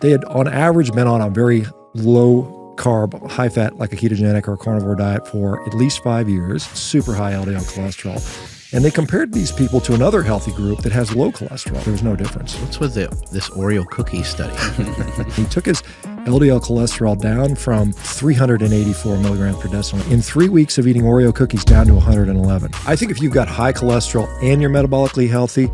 they had on average been on a very low carb, high fat, like a ketogenic or a carnivore diet for at least 5 years, super high LDL cholesterol. And they compared these people to another healthy group that has low cholesterol. There was no difference. What's with this Oreo cookie study? He took his LDL cholesterol down from 384 milligrams per deciliter in 3 weeks of eating Oreo cookies down to 111. I think if you've got high cholesterol and you're metabolically healthy,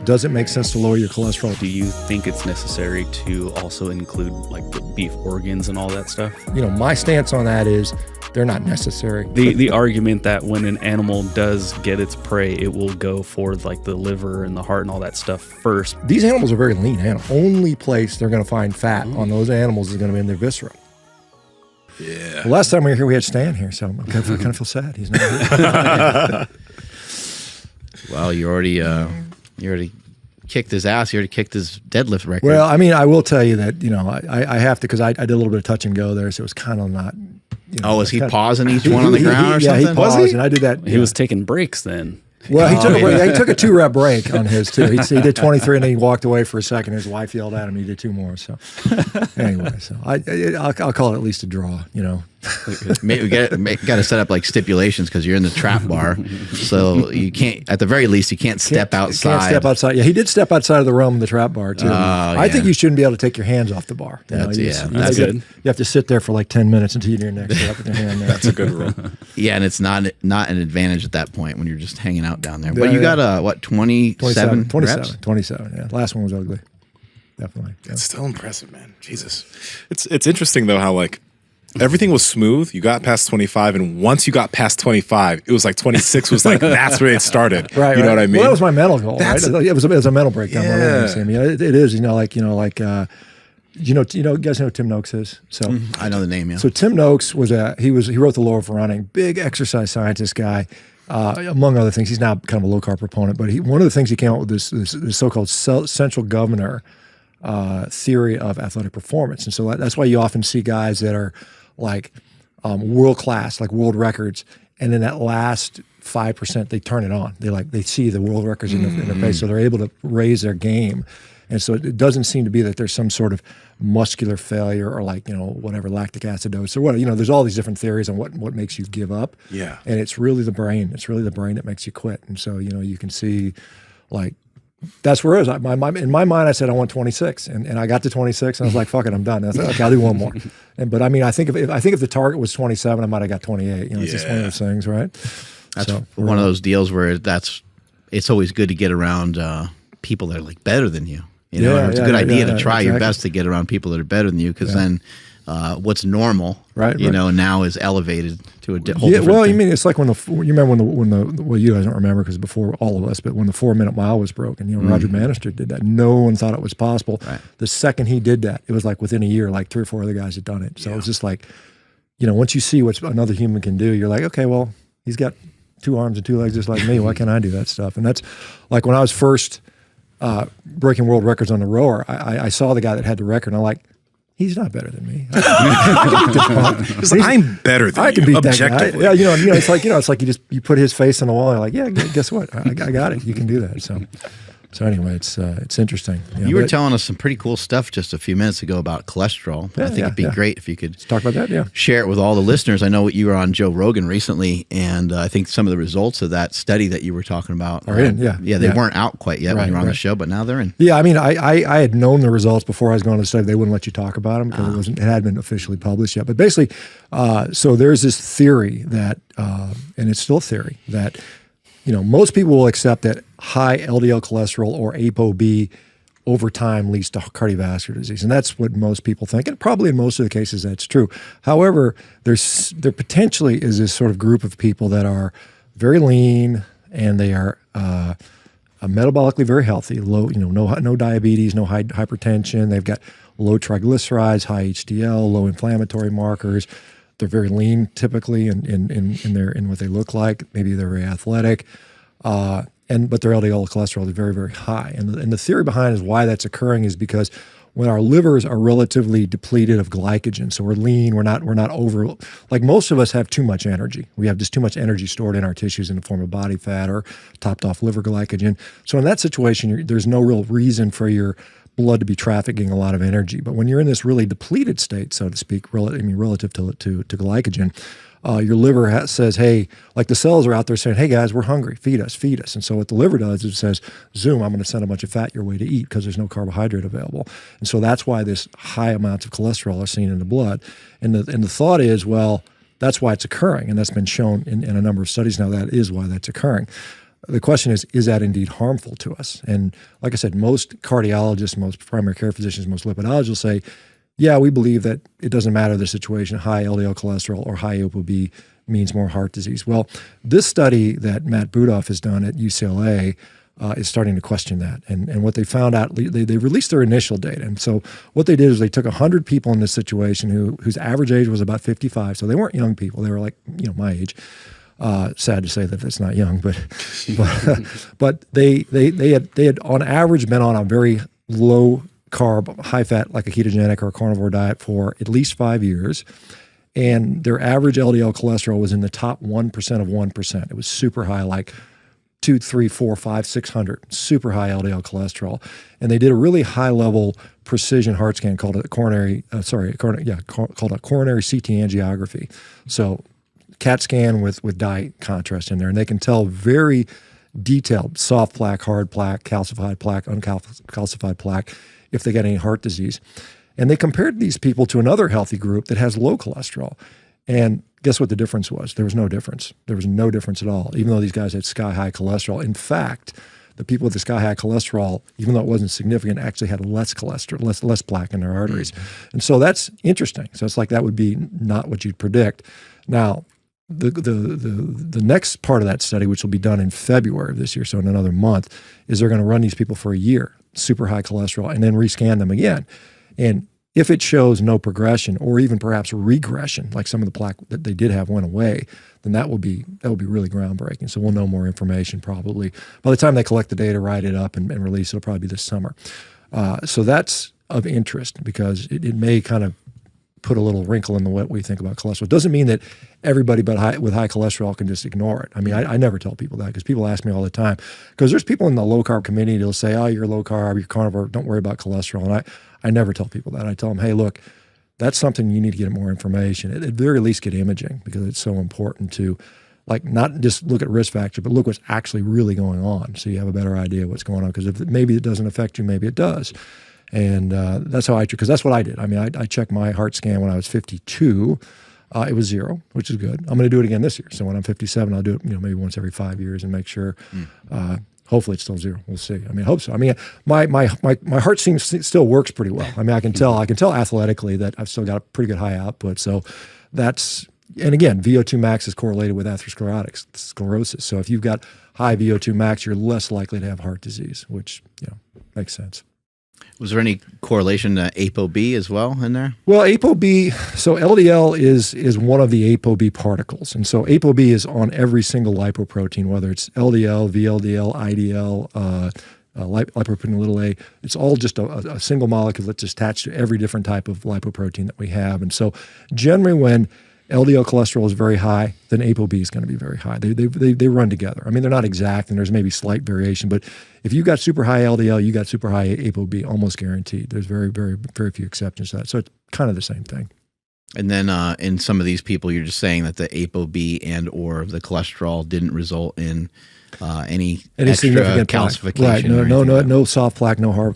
does it make sense to lower your cholesterol? Do you think it's necessary to also include like the beef organs and all that stuff? You know, my stance on that is they're not necessary. The argument that when an animal does get its prey, it will go for like the liver and the heart and all that stuff first. These animals are very lean animals. Only place they're going to find fat on those animals is going to be in their viscera. Yeah. The last time we were here, we had Stan here, so I kind of feel sad. He's not here. Well, you already kicked his ass. You already kicked his deadlift record. Well, I mean, I will tell you that, you know, I have to, because I did a little bit of touch and go there, so it was kind of not. You know, was he pausing each one on the ground or something? Yeah, he paused, and I did that. He was taking breaks then. Well, he took a break. He took a 2-rep break on his too. He did 23, and then he walked away for a second. His wife yelled at him. He did 2 more. So anyway, so I'll call it at least a draw. You know, we got to set up like stipulations because you're in the trap bar, so you can't. At the very least, you can't step outside. Can't step outside. Yeah, he did step outside of the realm of the trap bar too. I think you shouldn't be able to take your hands off the bar. That's good. You have to sit there for like 10 minutes until you're next step with your hand there. That's a good rule. Yeah, and it's not an advantage at that point when you're just hanging out down there. But you got what 27 reps? 27. Yeah, last one was ugly. Definitely. Yeah. It's still impressive, man. Jesus. It's interesting though how like everything was smooth. You got past 25, and once you got past 25, it was like 26 was like that's where it started. Right. You know what I mean? Well, that was my mental goal. Right? It was a mental breakdown. Yeah. It is. You guys know who Tim Noakes is. So I know the name. Yeah. So Tim Noakes he wrote The Law of Running. Big exercise scientist guy. Among other things, he's now kind of a low carb proponent. But one of the things he came up with this so-called central governor theory of athletic performance, and so that's why you often see guys that are like world class, like world records, and then that last 5% they turn it on. They see the world records in their face, so they're able to raise their game. And so it doesn't seem to be that there's some sort of muscular failure or whatever, lactic acidosis or whatever. There's all these different theories on what makes you give up. Yeah. And it's really the brain. It's really the brain that makes you quit. And so, you can see that's where it is. In my mind, I said I want 26, and I got to 26, and I was like, "Fuck it, I'm done." And I said, "Okay, I'll do one more." But I mean, I think if the target was 27, I might have got 28. It's just one of those things, right? That's one of those deals where it's always good to get around people that are like better than you. It's a good idea to try your best to get around people that are better than you, because then what's normal, now is elevated to a whole different well, thing. you mean it's like you remember well, you guys don't remember because before all of us, but when the 4-minute mile was broken, Roger Bannister did that. No one thought it was possible. Right. The second he did that, it was like within a year, like 3 or 4 other guys had done it. So it was just like, once you see what another human can do, you're like, okay, well, he's got 2 arms and 2 legs just like me. Why can't I do that stuff? And that's like when I was first breaking world records on the rower, I saw the guy that had the record, and I'm like, he's not better than me. I'm better than I can beat that guy. objectively. Yeah, it's like you put his face on the wall, and you're like, yeah, guess what? I got it. You can do that. So anyway, it's interesting. You were telling us some pretty cool stuff just a few minutes ago about cholesterol. I think it'd be great if you could talk about that. Yeah, share it with all the listeners. I know you were on Joe Rogan recently, and I think some of the results of that study that you were talking about are in. They weren't out quite yet when you were on the show, but now they're in. Yeah, I mean, I had known the results before I was going to the study. They wouldn't let you talk about them because it hadn't been officially published yet. But basically, so there's this theory that, and it's still a theory that. Most people will accept that high LDL cholesterol or ApoB over time leads to cardiovascular disease. And that's what most people think. And probably in most of the cases that's true. However, there potentially is this sort of group of people that are very lean and they are metabolically very healthy, low, no diabetes, no high hypertension. They've got low triglycerides, high HDL, low inflammatory markers. They're very lean typically in what they look like. Maybe they're very athletic, but their LDL cholesterol is very, very high. And the theory behind is why that's occurring is because when our livers are relatively depleted of glycogen, so we're lean, we're not over, like most of us have too much energy. We have just too much energy stored in our tissues in the form of body fat or topped off liver glycogen. So in that situation, there's no real reason for your blood to be trafficking a lot of energy. But when you're in this really depleted state, so to speak, relative to glycogen, your liver says, hey, like the cells are out there saying, hey guys, we're hungry, feed us, feed us. And so what the liver does is it says, zoom, I'm going to send a bunch of fat your way to eat because there's no carbohydrate available. And so that's why this high amounts of cholesterol are seen in the blood. And the thought is, well, that's why it's occurring. And that's been shown in a number of studies now that is why that's occurring. The question is that indeed harmful to us? And like I said, most cardiologists, most primary care physicians, most lipidologists will say, yeah, we believe that it doesn't matter the situation, high LDL cholesterol or high ApoB means more heart disease. Well, this study that Matt Budoff has done at UCLA is starting to question that. And what they found out, they released their initial data. And so what they did is they took 100 people in this situation whose average age was about 55. So they weren't young people. They were like, my age. Sad to say that that's not young, but they had on average been on a very low carb, high fat, like a ketogenic or a carnivore diet for at least 5 years. And their average LDL cholesterol was in the top 1% of 1%. It was super high, like 2, 3, 4, 5, 600, super high LDL cholesterol. And they did a really high level precision heart scan called a coronary CT angiography. So CAT scan with dye contrast in there, and they can tell very detailed soft plaque, hard plaque, calcified plaque, uncalcified plaque, if they get any heart disease. And they compared these people to another healthy group that has low cholesterol. And guess what the difference was? There was no difference. There was no difference at all, even though these guys had sky-high cholesterol. In fact, the people with the sky-high cholesterol, even though it wasn't significant, actually had less cholesterol, less plaque in their arteries. Mm-hmm. And so that's interesting. So it's like that would be not what you'd predict. Now, the next part of that study, which will be done in February of this year, so in another month, is they're going to run these people for a year, super high cholesterol, and then rescan them again. And if it shows no progression or even perhaps regression, like some of the plaque that they did have went away, then that will be really groundbreaking. So we'll know more information probably. By the time they collect the data, write it up, and release, it'll probably be this summer. So that's of interest because it may kind of put a little wrinkle in the what we think about cholesterol. It doesn't mean that everybody with high cholesterol can just ignore it. I mean, I never tell people that because people ask me all the time. Because there's people in the low carb community that'll say, oh, you're low carb, you're carnivore, don't worry about cholesterol. And I never tell people that. I tell them, hey, look, that's something you need to get more information. At the very least, get imaging because it's so important to not just look at risk factor, but look what's actually really going on so you have a better idea of what's going on. Because if maybe it doesn't affect you, maybe it does. And that's how because that's what I did. I mean, I checked my heart scan when I was 52. It was 0, which is good. I'm going to do it again this year. So when I'm 57, I'll do it, maybe once every 5 years and make sure. Hopefully it's still 0. We'll see. I mean, I hope so. I mean, my heart still works pretty well. I mean, I can tell athletically that I've still got a pretty good high output. So that's, and again, VO2 max is correlated with atherosclerotic sclerosis. So if you've got high VO2 max, you're less likely to have heart disease, which makes sense. Was there any correlation to ApoB as well in there? Well, ApoB, so LDL is one of the ApoB particles. And so ApoB is on every single lipoprotein, whether it's LDL, VLDL, IDL, lipoprotein(a). It's all just a single molecule that's attached to every different type of lipoprotein that we have. And so generally when LDL cholesterol is very high, then ApoB is going to be very high. They run together. I mean, they're not exact, and there's maybe slight variation, but if you got super high LDL, you got super high ApoB, almost guaranteed. There's very, very, very few exceptions to that. So it's kind of the same thing. And then in some of these people, you're just saying that the ApoB and or the cholesterol didn't result in any extra significant calcification. Right. No soft plaque, no hard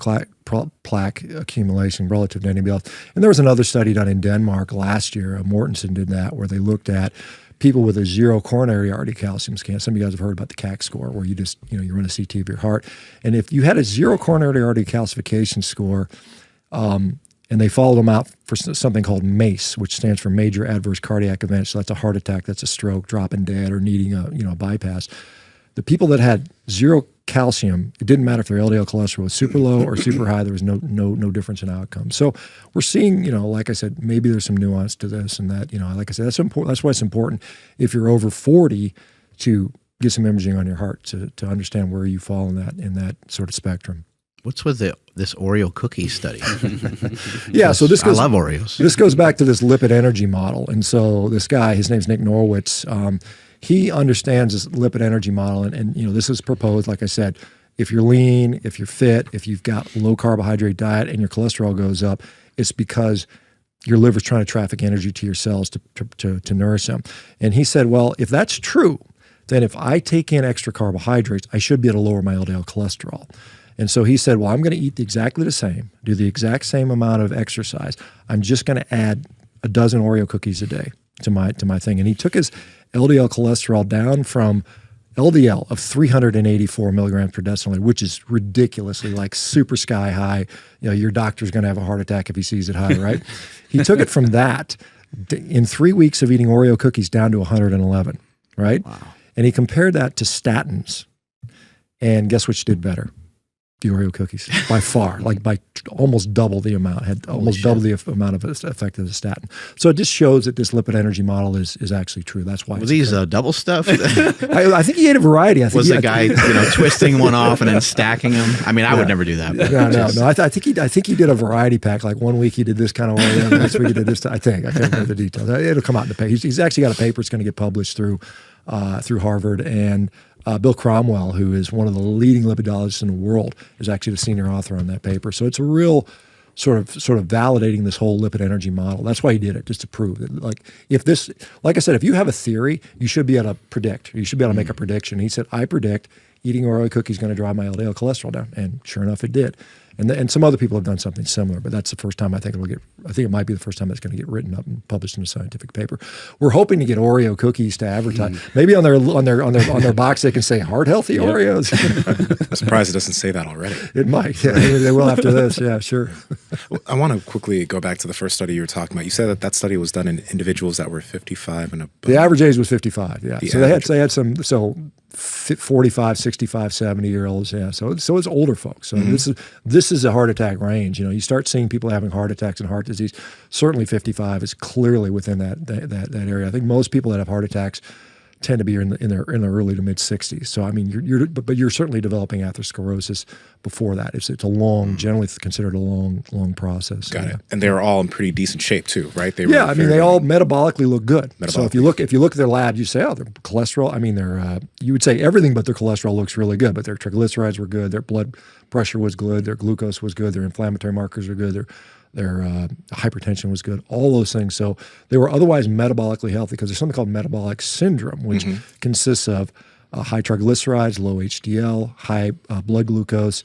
plaque accumulation relative to anybody else. And there was another study done in Denmark last year. Mortensen did that, where they looked at people with a 0 coronary artery calcium scan. Some of you guys have heard about the CAC score, where you just you run a CT of your heart, and if you had a 0 coronary artery calcification score, and they followed them out for something called MACE, which stands for Major Adverse Cardiac Event. So that's a heart attack, that's a stroke, dropping dead, or needing a bypass. The people that had 0 calcium, it didn't matter if their LDL cholesterol was super low or super high. There was no difference in outcome. So we're seeing, like I said, maybe there's some nuance to this and that. Like I said, that's important. That's why it's important if you're over 40 to get some imaging on your heart to understand where you fall in that sort of spectrum. What's with this Oreo cookie study? Yeah, so I love Oreos. This goes back to this lipid energy model. And so this guy, his name's Nick Norwitz, he understands this lipid energy model. And this is proposed, like I said, if you're lean, if you're fit, if you've got low carbohydrate diet and your cholesterol goes up, it's because your liver's trying to traffic energy to your cells to nourish them. And he said, well, if that's true, then if I take in extra carbohydrates, I should be able to lower my LDL cholesterol. And so he said, well, I'm going to eat exactly the same, do the exact same amount of exercise. I'm just going to add a dozen Oreo cookies a day to my thing. And he took his LDL cholesterol down from LDL of 384 milligrams per deciliter, which is ridiculously like super sky high. You know, your doctor's going to have a heart attack if he sees it high, right? He took it from that in 3 weeks of eating Oreo cookies down to 111, right? Wow. And he compared that to statins. And guess which did better? The Oreo cookies, by far, like by almost double the amount, had almost double the amount of effect of the statin. So it just shows that this lipid energy model is actually true. That's why. Were these double stuff? I think he ate a variety. I think was the guy twisting one off and then stacking them? I mean, I would never do that. No. I think he did a variety pack. Like 1 week he did this kind of Oreo, the next week he did this. I can't remember the details. It'll come out in the paper. He's actually got a paper that's going to get published through Harvard, and Bill Cromwell, who is one of the leading lipidologists in the world, is actually the senior author on that paper. So it's a real sort of validating this whole lipid energy model. That's why he did it, just to prove that, like I said, if you have a theory, you should be able to predict. You should be able to make a prediction. He said, I predict eating Oreo cookies is going to drive my LDL cholesterol down, and sure enough, it did. And some other people have done something similar, but that's the first time I think it might be the first time it's going to get written up and published in a scientific paper. We're hoping to get Oreo cookies to advertise. Maybe on their box they can say heart healthy Oreos. I'm surprised it doesn't say that already. It might. Yeah, they will after this. Yeah, sure. I want to quickly go back to the first study you were talking about. You said that study was done in individuals that were 55 and above. The average age was 55. Yeah. So they had some 45, 65, 70-year-olds. Yeah. So it's older folks. So this is a heart attack range. You know, you start seeing people having heart attacks and heart disease. Certainly 55 is clearly within that area. I think most people that have heart attacks tend to be in their early to mid 60s. So I mean, you're certainly developing atherosclerosis before that. It's a long, generally considered a long process. Got it. And they're all in pretty decent shape too, right? They all metabolically look good. So if you look at their labs, you say, oh, their cholesterol. I mean, you would say everything but their cholesterol looks really good, but their triglycerides were good, their blood pressure was good, their glucose was good, their inflammatory markers are good, their hypertension was good, all those things. So they were otherwise metabolically healthy, because there's something called metabolic syndrome, which consists of high triglycerides, low HDL, high blood glucose,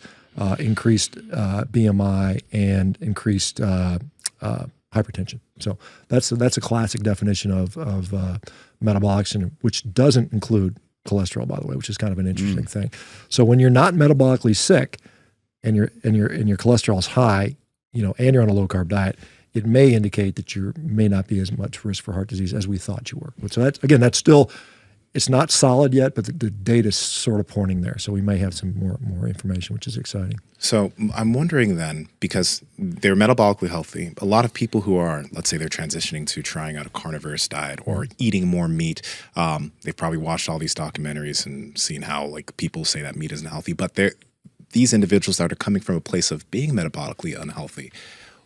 increased BMI, and increased hypertension. So that's a classic definition of metabolic syndrome, which doesn't include cholesterol, by the way, which is kind of an interesting thing. So when you're not metabolically sick and your cholesterol's high, and you're on a low carb diet, it may indicate that you may not be as much risk for heart disease as we thought you were. So that's still, it's not solid yet, but the data is sort of pointing there. So we may have some more information, which is exciting. So I'm wondering then, because they're metabolically healthy, a lot of people who are, let's say they're transitioning to trying out a carnivorous diet or eating more meat, they've probably watched all these documentaries and seen how like people say that meat isn't healthy, but these individuals that are coming from a place of being metabolically unhealthy,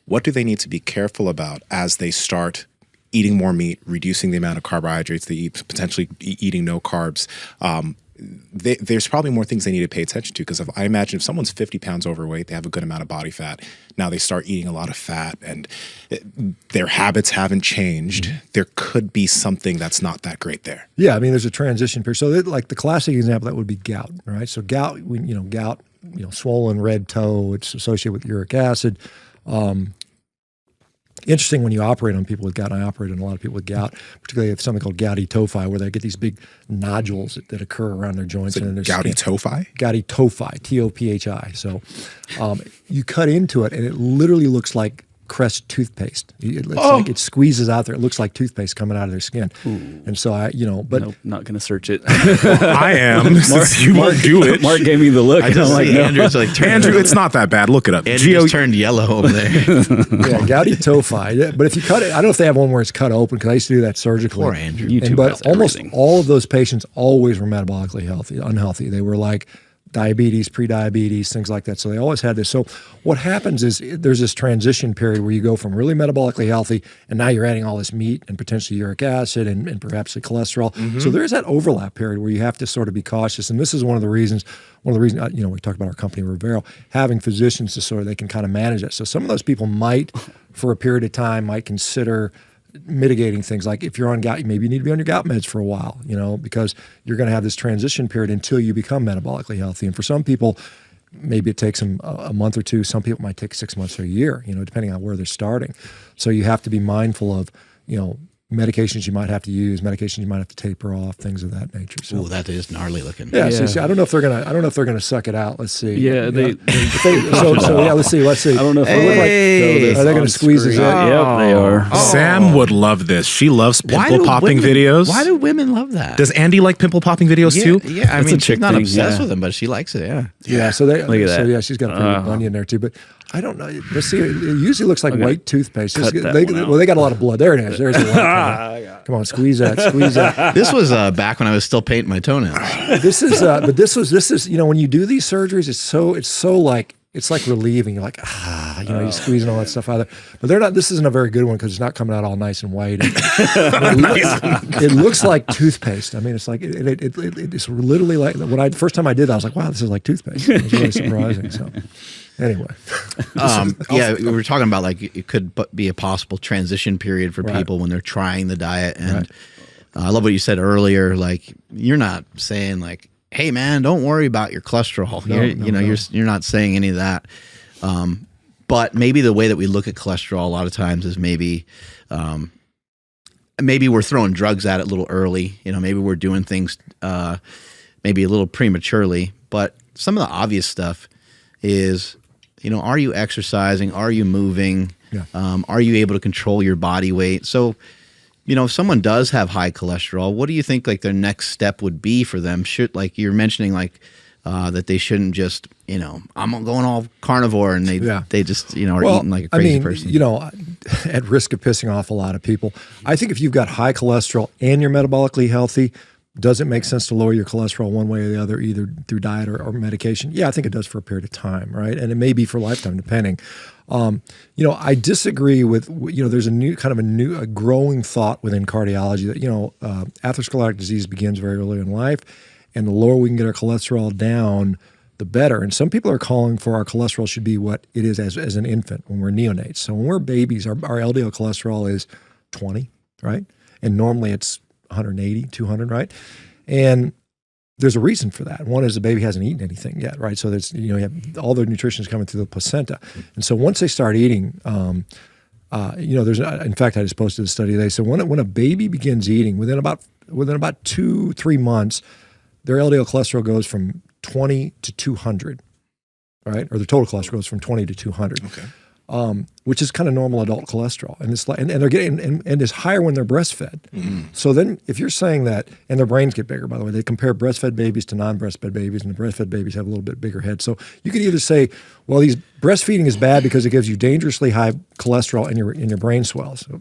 what do they need to be careful about as they start eating more meat, reducing the amount of carbohydrates they eat, potentially eating no carbs? There's probably more things they need to pay attention to, because I imagine if someone's 50 pounds overweight, they have a good amount of body fat. Now they start eating a lot of fat and their habits haven't changed. There could be something that's not that great there. Yeah, I mean, there's a transition period. So like the classic example, that would be gout, right? So gout, swollen red toe, it's associated with uric acid. Interesting when you operate on people with gout. I operate on a lot of people with gout, particularly if something called gouty tophi, where they get these big nodules that occur around their joints and their gouty skin. Tophi? Gouty tophi, T-O-P-H-I. So you cut into it, and it literally looks like Crest toothpaste. It's like it squeezes out there. It looks like toothpaste coming out of their skin. Ooh. And so nope, not going to search it. I am. You won't do it. Mark gave me the look. I just see Andrew's like, Andrew, it's not that bad. Look it up. Andrew just turned yellow over there. Yeah, gouty tophi. But if you cut it, I don't know if they have one where it's cut open, because I used to do that surgically. Poor Andrew. But almost all of those patients always were metabolically unhealthy. They were like diabetes, pre-diabetes, things like that. So they always had this. So what happens is there's this transition period where you go from really metabolically healthy, and now you're adding all this meat and potentially uric acid and perhaps the cholesterol. So there is that overlap period where you have to sort of be cautious. And this is one of the reasons, we talk about our company, Rivero, having physicians to sort of, they can kind of manage that. So some of those people might, for a period of time, might consider mitigating things, like if you're on gout, maybe you need to be on your gout meds for a while, because you're going to have this transition period until you become metabolically healthy. And for some people, maybe it takes them a month or two. Some people might take 6 months or a year, depending on where they're starting. So you have to be mindful of, medications you might have to use, medications you might have to taper off, things of that nature. So that is gnarly looking. Yeah. So see, I don't know if they're gonna suck it out. Let's see. Yeah. Let's see. I don't know if are they gonna squeeze this out? Yep, they are. Sam would love this. She loves pimple popping videos. Why do women love that? Does Andy like pimple popping videos too? Yeah, I mean, she's not thing, obsessed with them, but she likes it. Yeah. Yeah. So they Look at so that. yeah, she's got a pretty good bunny in there too. But I don't know. Let's see. It usually looks like white toothpaste. cut that They one out. well, they got a lot of blood. There it is. There's the white. Come on, squeeze that. This was back when I was still painting my toenails. This is when you do these surgeries, it's like relieving. You're like, you're squeezing all that stuff out of there. But they're not. This isn't a very good one because it's not coming out all nice and white. It looks like toothpaste. I mean, it's like it's literally like first time I did that, I was like, wow, this is like toothpaste. It was really surprising. So anyway, we were talking about like it could be a possible transition period for people when they're trying the diet, and I love what you said earlier. Like, you're not saying like, hey man, don't worry about your cholesterol. You're not saying any of that. But maybe the way that we look at cholesterol a lot of times is maybe we're throwing drugs at it a little early. Maybe we're doing things maybe a little prematurely. But some of the obvious stuff is, are you exercising? Are you moving? Yeah. Are you able to control your body weight? So, if someone does have high cholesterol, what do you think like their next step would be for them? Should, like you're mentioning, like that they shouldn't just, I'm going all carnivore and they just, are eating like a crazy person. At risk of pissing off a lot of people, I think if you've got high cholesterol and you're metabolically healthy, does it make sense to lower your cholesterol one way or the other, either through diet or medication? Yeah, I think it does for a period of time, right? And it may be for a lifetime, depending. I disagree with, there's a growing thought within cardiology that, atherosclerotic disease begins very early in life, and the lower we can get our cholesterol down, the better. And some people are calling for our cholesterol should be what it is as an infant when we're neonates. So when we're babies, our LDL cholesterol is 20, right? And normally it's 180, 200, right? And there's a reason for that. One is the baby hasn't eaten anything yet, right? So there's, you have all the nutrition is coming through the placenta. And so once they start eating, there's, in fact, I just posted a study today. So when a baby begins eating, within about 2-3 months, their LDL cholesterol goes from 20 to 200, right? Or the total cholesterol goes from 20 to 200. Okay. Which is kind of normal adult cholesterol, and it's like, and they're getting and is higher when they're breastfed. Mm-hmm. So then, if you're saying that, and their brains get bigger, by the way, they compare breastfed babies to non-breastfed babies, and the breastfed babies have a little bit bigger heads. So you could either say, well, these breastfeeding is bad because it gives you dangerously high cholesterol and your brain swells. So,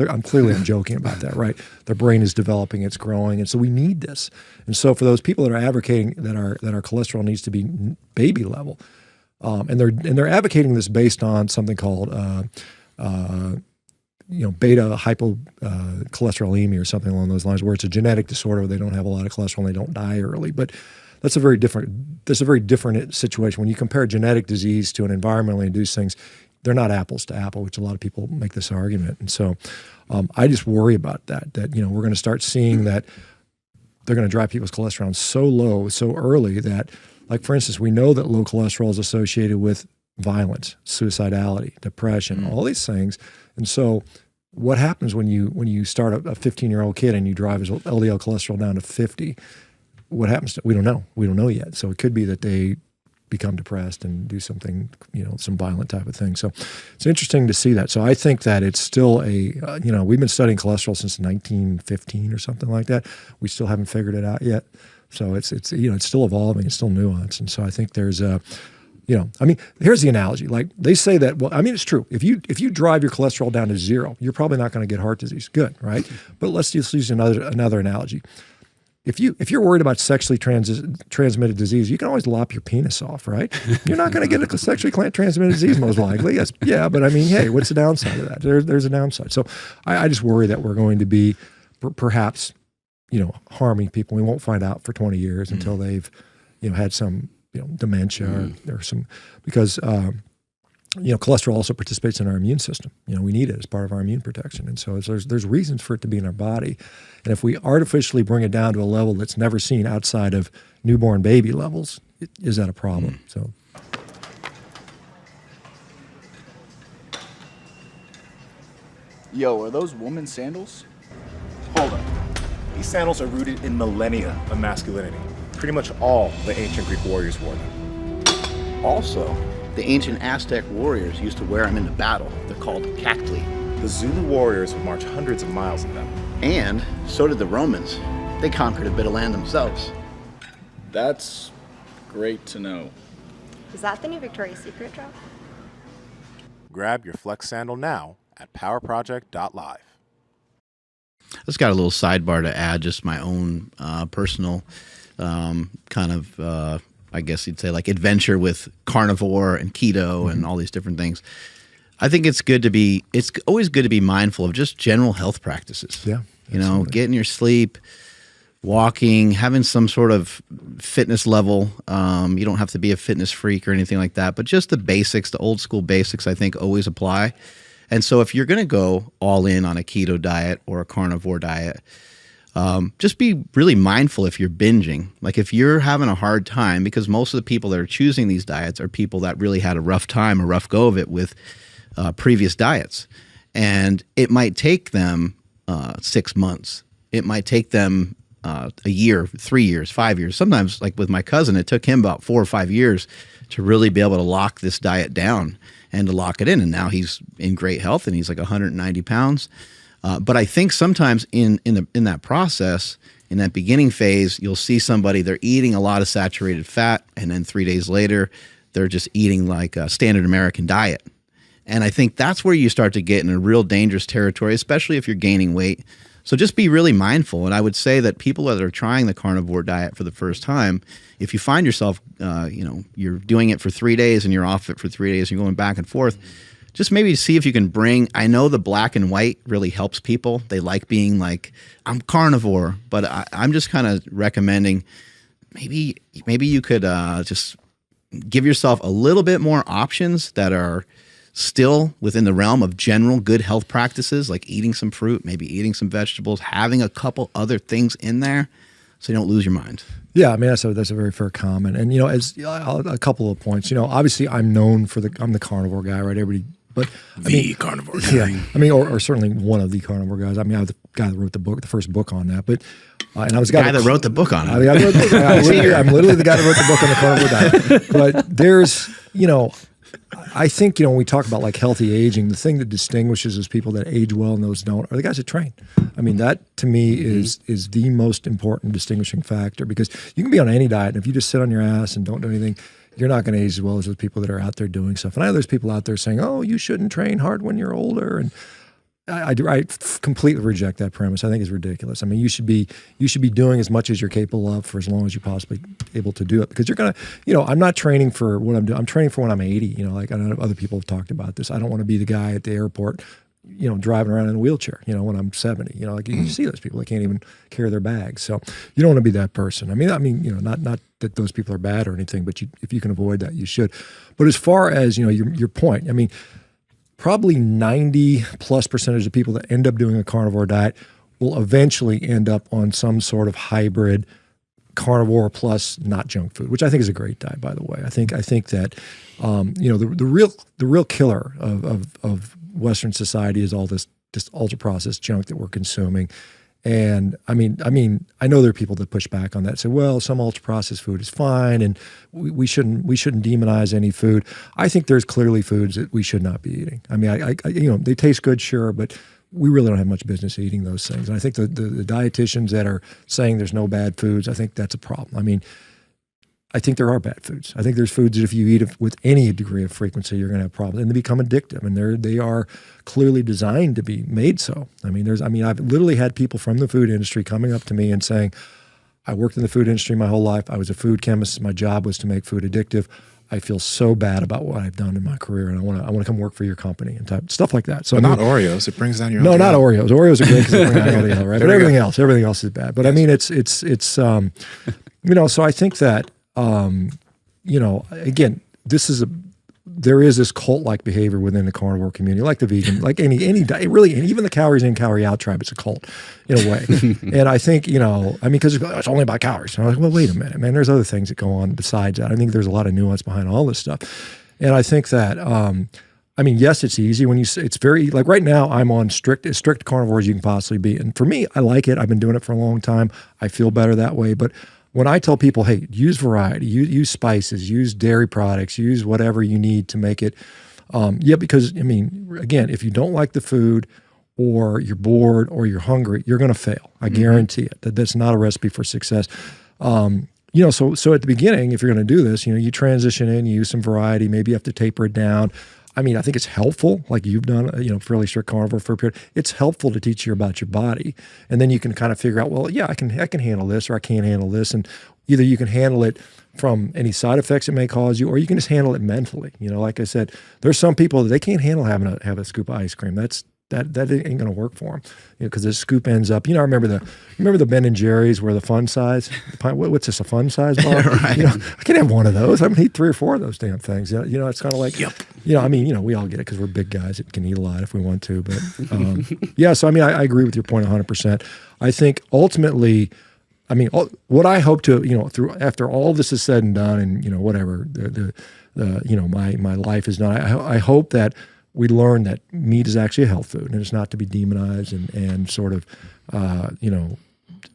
I'm joking about that, right? Their brain is developing, it's growing, and so we need this. And so for those people that are advocating that our cholesterol needs to be baby level. And they're advocating this based on something called beta hypocholesterolemia or something along those lines, where it's a genetic disorder where they don't have a lot of cholesterol and they don't die early. But that's a very different situation. When you compare genetic disease to an environmentally induced things, they're not apples to apple, which a lot of people make this argument. And so I just worry about that we're going to start seeing that they're going to drive people's cholesterol so low so early that, like, for instance, we know that low cholesterol is associated with violence, suicidality, depression, all these things. And so what happens when you start a 15-year-old kid and you drive his LDL cholesterol down to 50? What happens we don't know. We don't know yet. So it could be that they become depressed and do something, some violent type of thing. So it's interesting to see that. So I think that it's still we've been studying cholesterol since 1915 or something like that. We still haven't figured it out yet. So it's still evolving, it's still nuanced. And so I think there's here's the analogy. Like, they say that, it's true. If you drive your cholesterol down to 0, you're probably not going to get heart disease. Good, right? But let's just use another analogy. if you're worried about sexually transmitted disease, you can always lop your penis off, right? You're not going to get a sexually transmitted disease most likely. Yes, yeah, but I mean, hey, what's the downside of that? There's a downside. So I just worry that we're going to be perhaps, harming people. We won't find out for 20 years until they've, had some, dementia or some, because, cholesterol also participates in our immune system. We need it as part of our immune protection. And so there's reasons for it to be in our body. And if we artificially bring it down to a level that's never seen outside of newborn baby levels, is that a problem? So. Yo, are those woman sandals? Hold up. These sandals are rooted in millennia of masculinity. Pretty much all the ancient Greek warriors wore them. Also, the ancient Aztec warriors used to wear them into battle. They're called cacti. The Zulu warriors would march hundreds of miles in them. And so did the Romans. They conquered a bit of land themselves. That's great to know. Is that the new Victoria's Secret drop? Grab your Flex sandal now at powerproject.live. I just got a little sidebar to add, just my own personal kind of, I guess you'd say, like adventure with carnivore and keto and all these different things. I think it's always good to be mindful of just general health practices. Yeah. Getting your sleep, walking, having some sort of fitness level. You don't have to be a fitness freak or anything like that, but just the basics, the old school basics, I think always apply. And so if you're going to go all in on a keto diet or a carnivore diet, just be really mindful if you're binging. Like if you're having a hard time, because most of the people that are choosing these diets are people that really had a rough time, a rough go of it with previous diets. And it might take them 6 months. It might take them a year, 3 years, 5 years. Sometimes, like with my cousin, it took him about 4 or 5 years to really be able to lock this diet down and to lock it in. And now he's in great health and he's like 190 pounds. But I think sometimes in that process, in that beginning phase, you'll see somebody, they're eating a lot of saturated fat, and then 3 days later, they're just eating like a standard American diet. And I think that's where you start to get in a real dangerous territory, especially if you're gaining weight. So just be really mindful. And I would say that people that are trying the carnivore diet for the first time, if you find yourself, you're doing it for 3 days and you're off it for 3 days, and you're going back and forth, just maybe see if you can bring, I know the black and white really helps people. They like being like, I'm carnivore, but I'm just kind of recommending maybe you could just give yourself a little bit more options that are still within the realm of general good health practices, like eating some fruit, maybe eating some vegetables, having a couple other things in there so you don't lose your mind. Yeah, I mean, that's a very fair comment. And, as a couple of points, obviously I'm known for I'm the carnivore guy, right? Everybody, but carnivore guy. Yeah, I mean, or certainly one of the carnivore guys. I mean, I was the guy that wrote the first book on that, but, and I was the guy that wrote the book on it. I'm literally the guy that wrote the book on the carnivore diet. But there's, I think, when we talk about like healthy aging, the thing that distinguishes is people that age well and those don't are the guys that train. I mean, that to me is the most important distinguishing factor, because you can be on any diet, and if you just sit on your ass and don't do anything, you're not going to age as well as those people that are out there doing stuff. And I know there's people out there saying, oh, you shouldn't train hard when you're older. And I completely reject that premise. I think it's ridiculous. I mean, you should be doing as much as you're capable of for as long as you're possibly able to do it, because you're going to, I'm not training for what I'm doing. I'm training for when I'm 80, like I know other people have talked about this. I don't want to be the guy at the airport, driving around in a wheelchair, when I'm 70, like you see those people that can't even carry their bags. So you don't want to be that person. I mean, not that those people are bad or anything, but if you can avoid that, you should. But as far as, your point, I mean, probably 90+% of people that end up doing a carnivore diet will eventually end up on some sort of hybrid carnivore plus not junk food, which I think is a great diet, by the way. I think that the real killer of Western society is all this ultra processed junk that we're consuming. And I mean, I know there are people that push back on that, say, well, some ultra processed food is fine, and we shouldn't demonize any food. I think there's clearly foods that we should not be eating. I mean, they taste good, sure, but we really don't have much business eating those things. And I think the dietitians that are saying there's no bad foods, I think that's a problem. I mean, I think there are bad foods. I think there's foods that if you eat with any degree of frequency, you're going to have problems, and they become addictive. And they are clearly designed to be made so. I mean, I've literally had people from the food industry coming up to me and saying, I worked in the food industry my whole life. I was a food chemist. My job was to make food addictive. I feel so bad about what I've done in my career, and I want to come work for your company and type stuff like that. So but not Oreos. It brings down your no, LDL. not Oreos. Oreos are great because they bring down LDL, right? But everything else is bad. But I mean, it's you know. So I think that you know, again, there is this cult-like behavior within the carnivore community, like the vegan, like any diet, really, and even the calories in, calorie out tribe. It's a cult in a way. And I think, you know, I mean, because it's only about calories. And I'm like, well, wait a minute, man. There's other things that go on besides that. I think there's a lot of nuance behind all this stuff. And I think that, I mean, yes, it's easy when it's very, like right now, I'm on as strict carnivore as you can possibly be. And for me, I like it. I've been doing it for a long time. I feel better that way. But when I tell people, hey, use variety, use spices, use dairy products, use whatever you need to make it, yeah, because, I mean, again, if you don't like the food or you're bored or you're hungry, you're going to fail. I guarantee it. That's not a recipe for success. You know, so at the beginning, if you're going to do this, you know, you transition in, you use some variety, maybe you have to taper it down. I mean, I think it's helpful, like you've done, you know, fairly strict carnivore for a period. It's helpful to teach you about your body. And then you can kind of figure out, well, yeah, I can handle this or I can't handle this. And either you can handle it from any side effects it may cause you, or you can just handle it mentally. You know, like I said, there's some people that they can't handle having a scoop of ice cream. That ain't going to work for them, you know, because the scoop ends up, you know, I remember the Ben and Jerry's where the fun size, what's this, a fun size bar? Right. You know, I can have one of those. I'm going to eat 3 or 4 of those damn things. You know, it's kind of like, Yep. you know, I mean, you know, we all get it because we're big guys that can eat a lot if we want to. But yeah, so I mean, I agree with your point 100%. I think ultimately, I mean, what I hope to, you know, after all this is said and done, and you know, whatever the you know, my life is done, I hope that we learn that meat is actually a health food and it's not to be demonized and sort of, you know,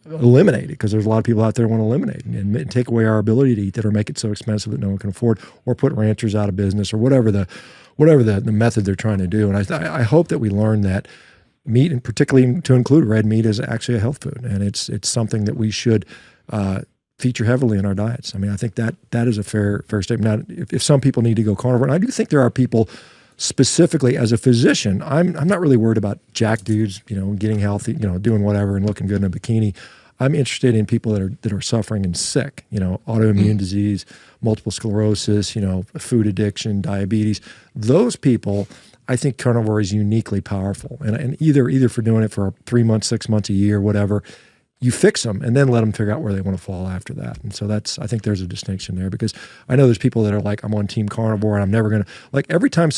eliminated, because there's a lot of people out there who want to eliminate and take away our ability to eat it or make it so expensive that no one can afford, or put ranchers out of business, or whatever the method they're trying to do. And I hope that we learn that meat, and particularly to include red meat, is actually a health food, and it's something that we should feature heavily in our diets. I mean, I think that is a fair statement. Now, if some people need to go carnivore, and I do think there are people. Specifically, as a physician, I'm not really worried about jack dudes, you know, getting healthy, you know, doing whatever and looking good in a bikini. I'm interested in people that are suffering and sick, you know, autoimmune disease, multiple sclerosis, you know, food addiction, diabetes. Those people, I think carnivore is uniquely powerful, and either for doing it for 3 months, 6 months, a year, whatever. You fix them and then let them figure out where they want to fall after that. And so I think there's a distinction there, because I know there's people that are like, I'm on team carnivore and I'm never going to, like every time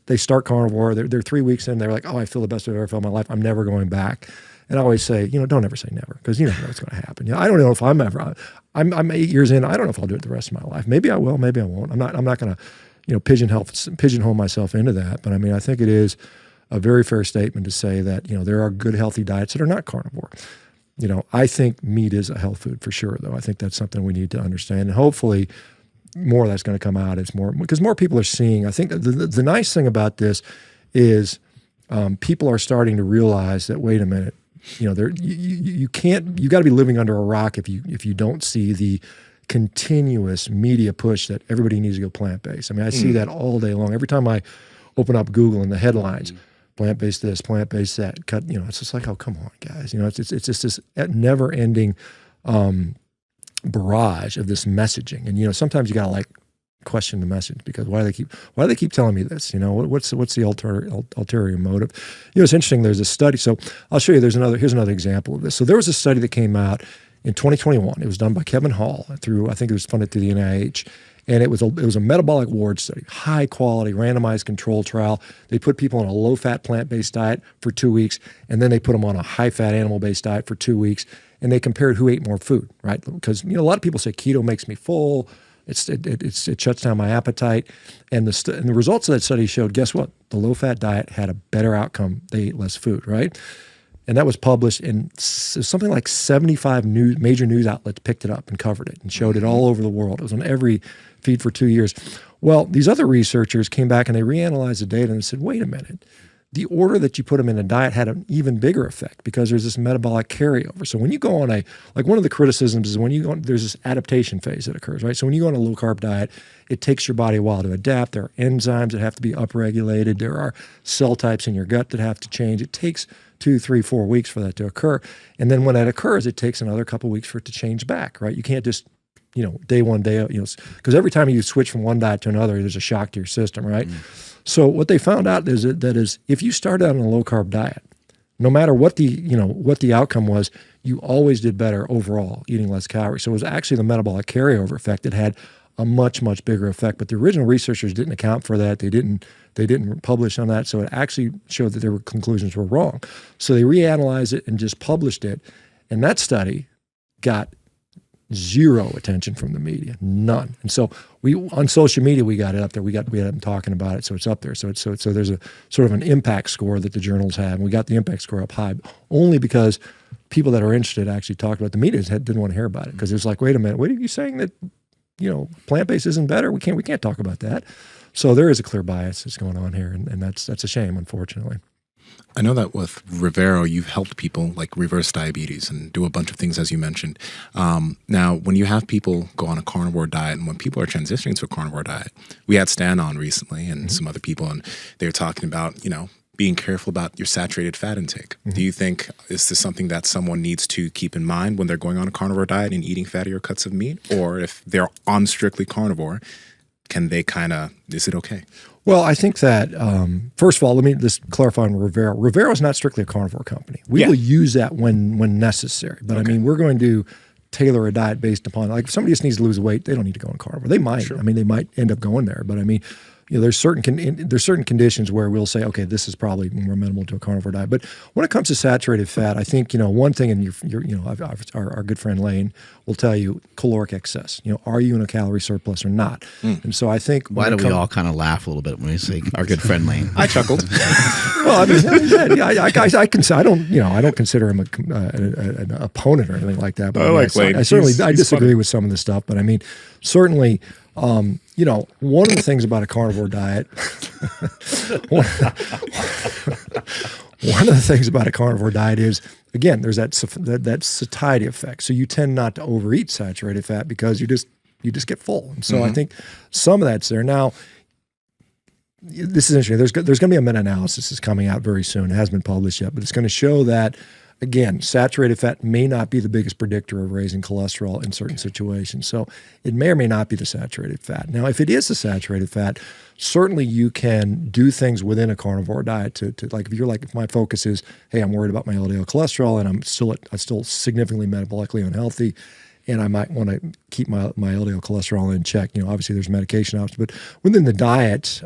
they start carnivore, they're 3 weeks in, they're like, oh, I feel the best I've ever felt in my life. I'm never going back. And I always say, you know, don't ever say never, because you never know what's going to happen. You know, I don't know if I'm 8 years in. I don't know if I'll do it the rest of my life. Maybe I will, maybe I won't. I'm not going to, you know, pigeonhole myself into that. But I mean, I think it is a very fair statement to say that, you know, there are good healthy diets that are not carnivore. You know, I think meat is a health food for sure, though. I think that's something we need to understand. And hopefully more of that's going to come out because more people are seeing. I think the nice thing about this is people are starting to realize that, wait a minute, you know, you got to be living under a rock if you don't see the continuous media push that everybody needs to go plant-based. I mean, I see that all day long. Every time I open up Google and the headlines, plant-based this, plant-based that, cut, you know, it's just like, oh, come on, guys. You know, it's just this never-ending barrage of this messaging. And, you know, sometimes you got to like question the message, because why do they keep telling me this? You know, what's the ulterior motive? You know, it's interesting. There's a study. So I'll show you. Here's another example of this. So there was a study that came out in 2021. It was done by Kevin Hall I think it was funded through the NIH. And it was a metabolic ward study, high quality, randomized control trial. They put people on a low-fat plant-based diet for 2 weeks, and then they put them on a high-fat animal-based diet for 2 weeks, and they compared who ate more food, right? Because, you know, a lot of people say keto makes me full, it shuts down my appetite, and the results of that study showed, guess what? The low-fat diet had a better outcome. They ate less food, right? And that was published in something like 75 major news outlets picked it up and covered it and showed it all over the world. It was on every feed for 2 years. Well, these other researchers came back and they reanalyzed the data and said, wait a minute, the order that you put them in a diet had an even bigger effect because there's this metabolic carryover. So when you go on one of the criticisms is when you go, there's this adaptation phase that occurs, right? So when you go on a low carb diet, it takes your body a while to adapt. There are enzymes that have to be upregulated. There are cell types in your gut that have to change. It takes 2, 3, 4 weeks for that to occur. And then when that occurs, it takes another couple of weeks for it to change back, right? You can't just, day one, day out, because every time you switch from one diet to another, there's a shock to your system, right? So what they found out is that if you start out on a low carb diet, no matter what the outcome was, you always did better overall eating less calories. So it was actually the metabolic carryover effect that had a much, much bigger effect. But the original researchers didn't account for that. They didn't publish on that. So it actually showed that their conclusions were wrong. So they reanalyzed it and just published it. And that study got zero attention from the media, none. And so on social media, we got it up there. We had them talking about it, so it's up there. So there's a sort of an impact score that the journals have, and we got the impact score up high only because people that are interested actually talked about it. The media didn't want to hear about it because it was like, wait a minute, what are you saying that plant-based isn't better? We can't talk about that. So there is a clear bias that's going on here, and that's a shame, unfortunately. I know that with Rivero, you've helped people like reverse diabetes and do a bunch of things, as you mentioned. Now, when you have people go on a carnivore diet and when people are transitioning to a carnivore diet, we had Stan on recently and some other people, and they were talking about, being careful about your saturated fat intake. Do you think, is this something that someone needs to keep in mind when they're going on a carnivore diet and eating fattier cuts of meat? Or if they're on strictly carnivore, can they is it okay? Well, I think that, first of all, let me just clarify on Rivero. Rivero is not strictly a carnivore company. We will use that when necessary. But I mean, we're going to tailor a diet based upon, like if somebody just needs to lose weight, they don't need to go on carnivore. They might. Sure. I mean, they might end up going there. But I mean, there's certain conditions where we'll say, okay, this is probably more amenable to a carnivore diet. But when it comes to saturated fat, I think one thing, and our good friend Lane will tell you, caloric excess. Are you in a calorie surplus or not? And so I think why do we all kind of laugh a little bit when we say our good friend Lane? I chuckled. Well, I mean, I don't consider him an opponent or anything like that. But Lane. I disagree with some of the stuff. But I mean, certainly. One of the things about a carnivore diet, one of the things about a carnivore diet is, again, there's that satiety effect. So you tend not to overeat saturated fat because you just get full. And so I think some of that's there. Now, this is interesting. There's going to be a meta-analysis that's coming out very soon. It hasn't been published yet, but it's going to show that, again, saturated fat may not be the biggest predictor of raising cholesterol in certain situations. So it may or may not be the saturated fat. Now, if it is the saturated fat, certainly you can do things within a carnivore diet to if my focus is, hey, I'm worried about my LDL cholesterol and I'm still significantly metabolically unhealthy, and I might want to keep my LDL cholesterol in check. Obviously there's medication options, but within the diet,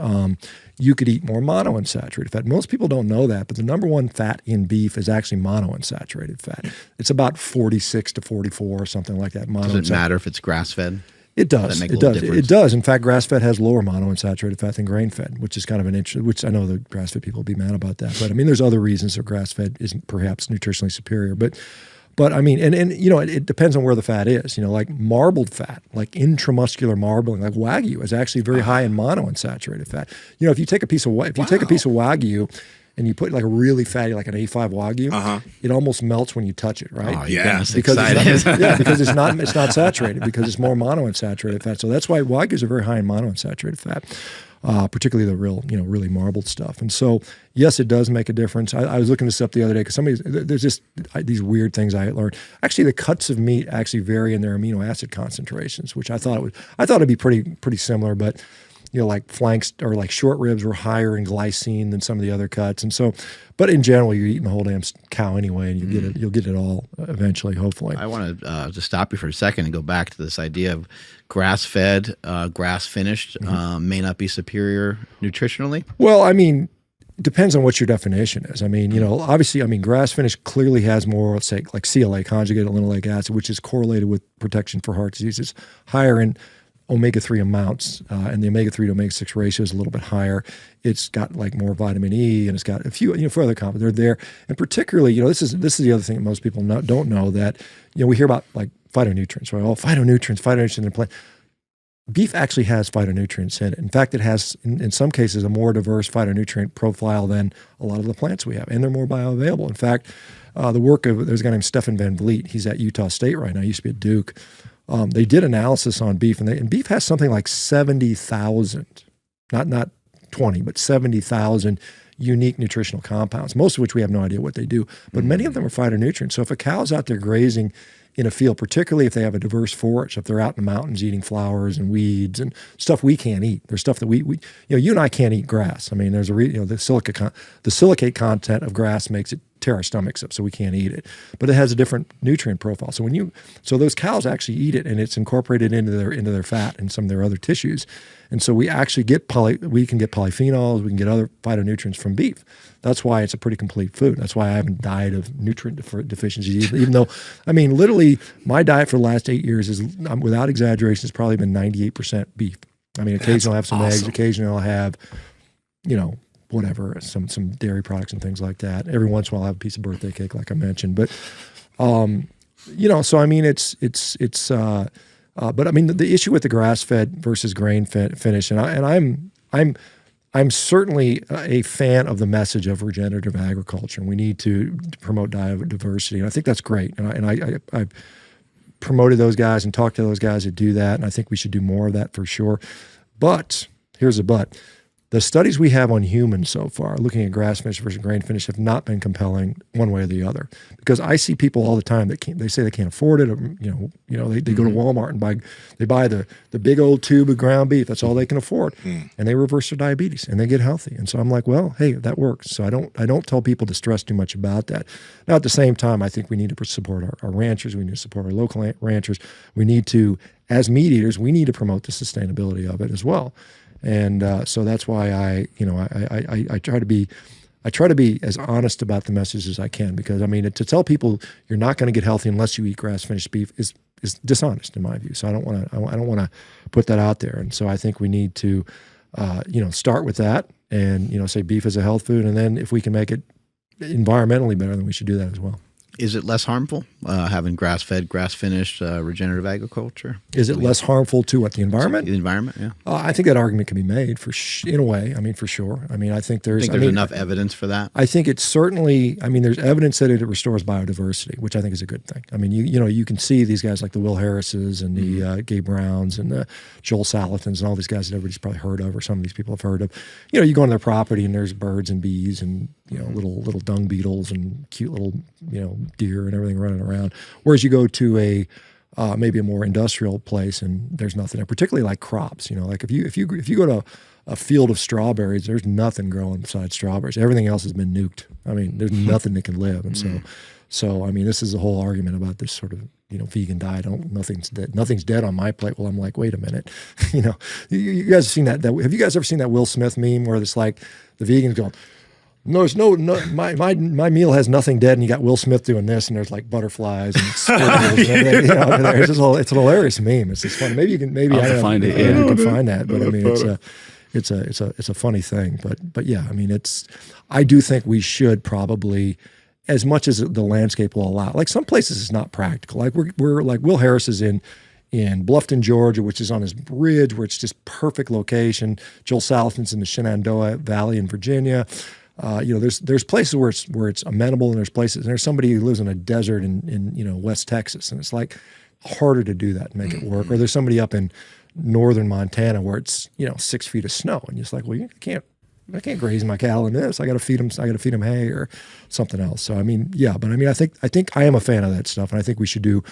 you could eat more monounsaturated fat. Most people don't know that, but the number one fat in beef is actually monounsaturated fat. It's about 46 to 44 or something like that. Does it matter if it's grass-fed? It does. It does. It does. In fact, grass-fed has lower monounsaturated fat than grain-fed, which is kind of an interesting, which I know the grass-fed people will be mad about that. But I mean, there's other reasons that grass-fed isn't perhaps nutritionally superior. But I mean, and it depends on where the fat is. Like marbled fat, like intramuscular marbling, like Wagyu is actually very high in monounsaturated fat. If you take a piece of Wagyu and you put like a really fatty, like an A5 Wagyu, it almost melts when you touch it, right? Oh, yeah, because it's not saturated, because it's more monounsaturated fat. So that's why Wagyus are very high in monounsaturated fat. Particularly the real, really marbled stuff. And so, yes, it does make a difference. I was looking this up the other day because there's just these weird things I learned. Actually, the cuts of meat actually vary in their amino acid concentrations, which I thought it'd be pretty similar. But like flanks or like short ribs were higher in glycine than some of the other cuts. And so, but in general, you're eating the whole damn cow anyway, and you'll get it all eventually, hopefully. I want to stop you for a second and go back to this idea of grass-fed, grass-finished may not be superior nutritionally. Well, I mean, it depends on what your definition is. I mean, obviously, grass-finished clearly has more, let's say, like CLA, conjugated linoleic acid, which is correlated with protection for heart disease. It's higher in omega-3 amounts, and the omega-3 to omega-6 ratio is a little bit higher. It's got like more vitamin E, and it's got a few, for other compounds. They're there, and particularly, this is the other thing that most people don't know, that we hear about like phytonutrients, right? Oh, phytonutrients in the plant. beef actually has phytonutrients in it. In fact, it has, in some cases, a more diverse phytonutrient profile than a lot of the plants we have, and they're more bioavailable. In fact, the work of, there's a guy named Stefan Van Vliet. He's at Utah State right now. He used to be at Duke. They did analysis on beef, and beef has something like 70,000, not 20, but 70,000 unique nutritional compounds, most of which we have no idea what they do, but many of them are phytonutrients. So if a cow's out there grazing in a field, particularly if they have a diverse forage, if they're out in the mountains eating flowers and weeds and stuff we can't eat. There's stuff that we you and I can't eat grass. I mean, there's the silicate content of grass makes it tear our stomachs up, so we can't eat it. But it has a different nutrient profile. So so those cows actually eat it, and it's incorporated into their fat and some of their other tissues. And so we actually we can get polyphenols, we can get other phytonutrients from beef. That's why it's a pretty complete food. That's why I haven't died of nutrient deficiencies, even though, I mean, literally my diet for the last 8 years is, without exaggeration, has probably been 98% beef. I mean, occasionally I'll have some eggs, occasionally I'll have, whatever, some dairy products and things like that. Every once in a while I'll have a piece of birthday cake, like I mentioned. But, so I mean, but I mean, the issue with the grass-fed versus grain-finished, and I'm certainly a fan of the message of regenerative agriculture, and we need to promote biodiversity, and I think that's great. And I've promoted those guys and talked to those guys that do that, and I think we should do more of that for sure. But here's a but. The studies we have on humans so far, looking at grass-finished versus grain-finished, have not been compelling one way or the other. Because I see people all the time that they say they can't afford it. Or, they go to Walmart and buy the big old tube of ground beef. That's all they can afford, and they reverse their diabetes and they get healthy. And so I'm like, well, hey, that works. So I don't tell people to stress too much about that. Now at the same time, I think we need to support our ranchers. We need to support our local ranchers. We need to, as meat eaters, we need to promote the sustainability of it as well. And so that's why I try to be as honest about the message as I can, because I mean, to tell people you're not going to get healthy unless you eat grass-finished beef is dishonest in my view. So I don't want to put that out there. And so I think we need to start with that and say beef is a health food, and then if we can make it environmentally better, then we should do that as well. Is it less harmful having grass-fed, grass-finished regenerative agriculture? Is it less harmful to what, the environment? The environment, yeah. I think that argument can be made in a way. I mean, for sure. I mean, I think there's enough evidence for that. I think it's certainly. I mean, there's evidence that it restores biodiversity, which I think is a good thing. I mean, you can see these guys like the Will Harrises and the Gabe Browns and the Joel Salatins and all these guys that everybody's probably heard of, or some of these people have heard of. You go on their property and there's birds and bees and little dung beetles and cute little deer and everything running around. Whereas you go to a maybe a more industrial place and there's nothing there, particularly like crops. Like if you go to a field of strawberries, there's nothing growing besides strawberries. Everything else has been nuked. I mean, there's nothing that can live. And so I mean, this is the whole argument about this sort of vegan diet. Nothing's dead on my plate. Well, I'm like, wait a minute. You guys have seen that? Have you guys ever seen that Will Smith meme where it's like the vegans going, there's no my meal has nothing dead, and you got Will Smith doing this, and there's like butterflies and squiggles and everything. It's a hilarious meme. It's just funny. Maybe you can find it. Yeah, you can find that. But I mean, it's a funny thing. But yeah, I mean, I do think we should probably, as much as the landscape will allow. Like some places it's not practical. Like we're like Will Harris is in Bluffton, Georgia, which is on his ridge, where it's just perfect location. Joel Salatin's in the Shenandoah Valley in Virginia. There's places where it's amenable, and there's somebody who lives in a desert in West Texas, and it's like harder to do that and make it work. Or there's somebody up in northern Montana where it's 6 feet of snow, and you're just like, well, I can't graze my cattle in this. I got to feed them hay or something else. So I mean, yeah, but I mean, I think I am a fan of that stuff, and I think we should do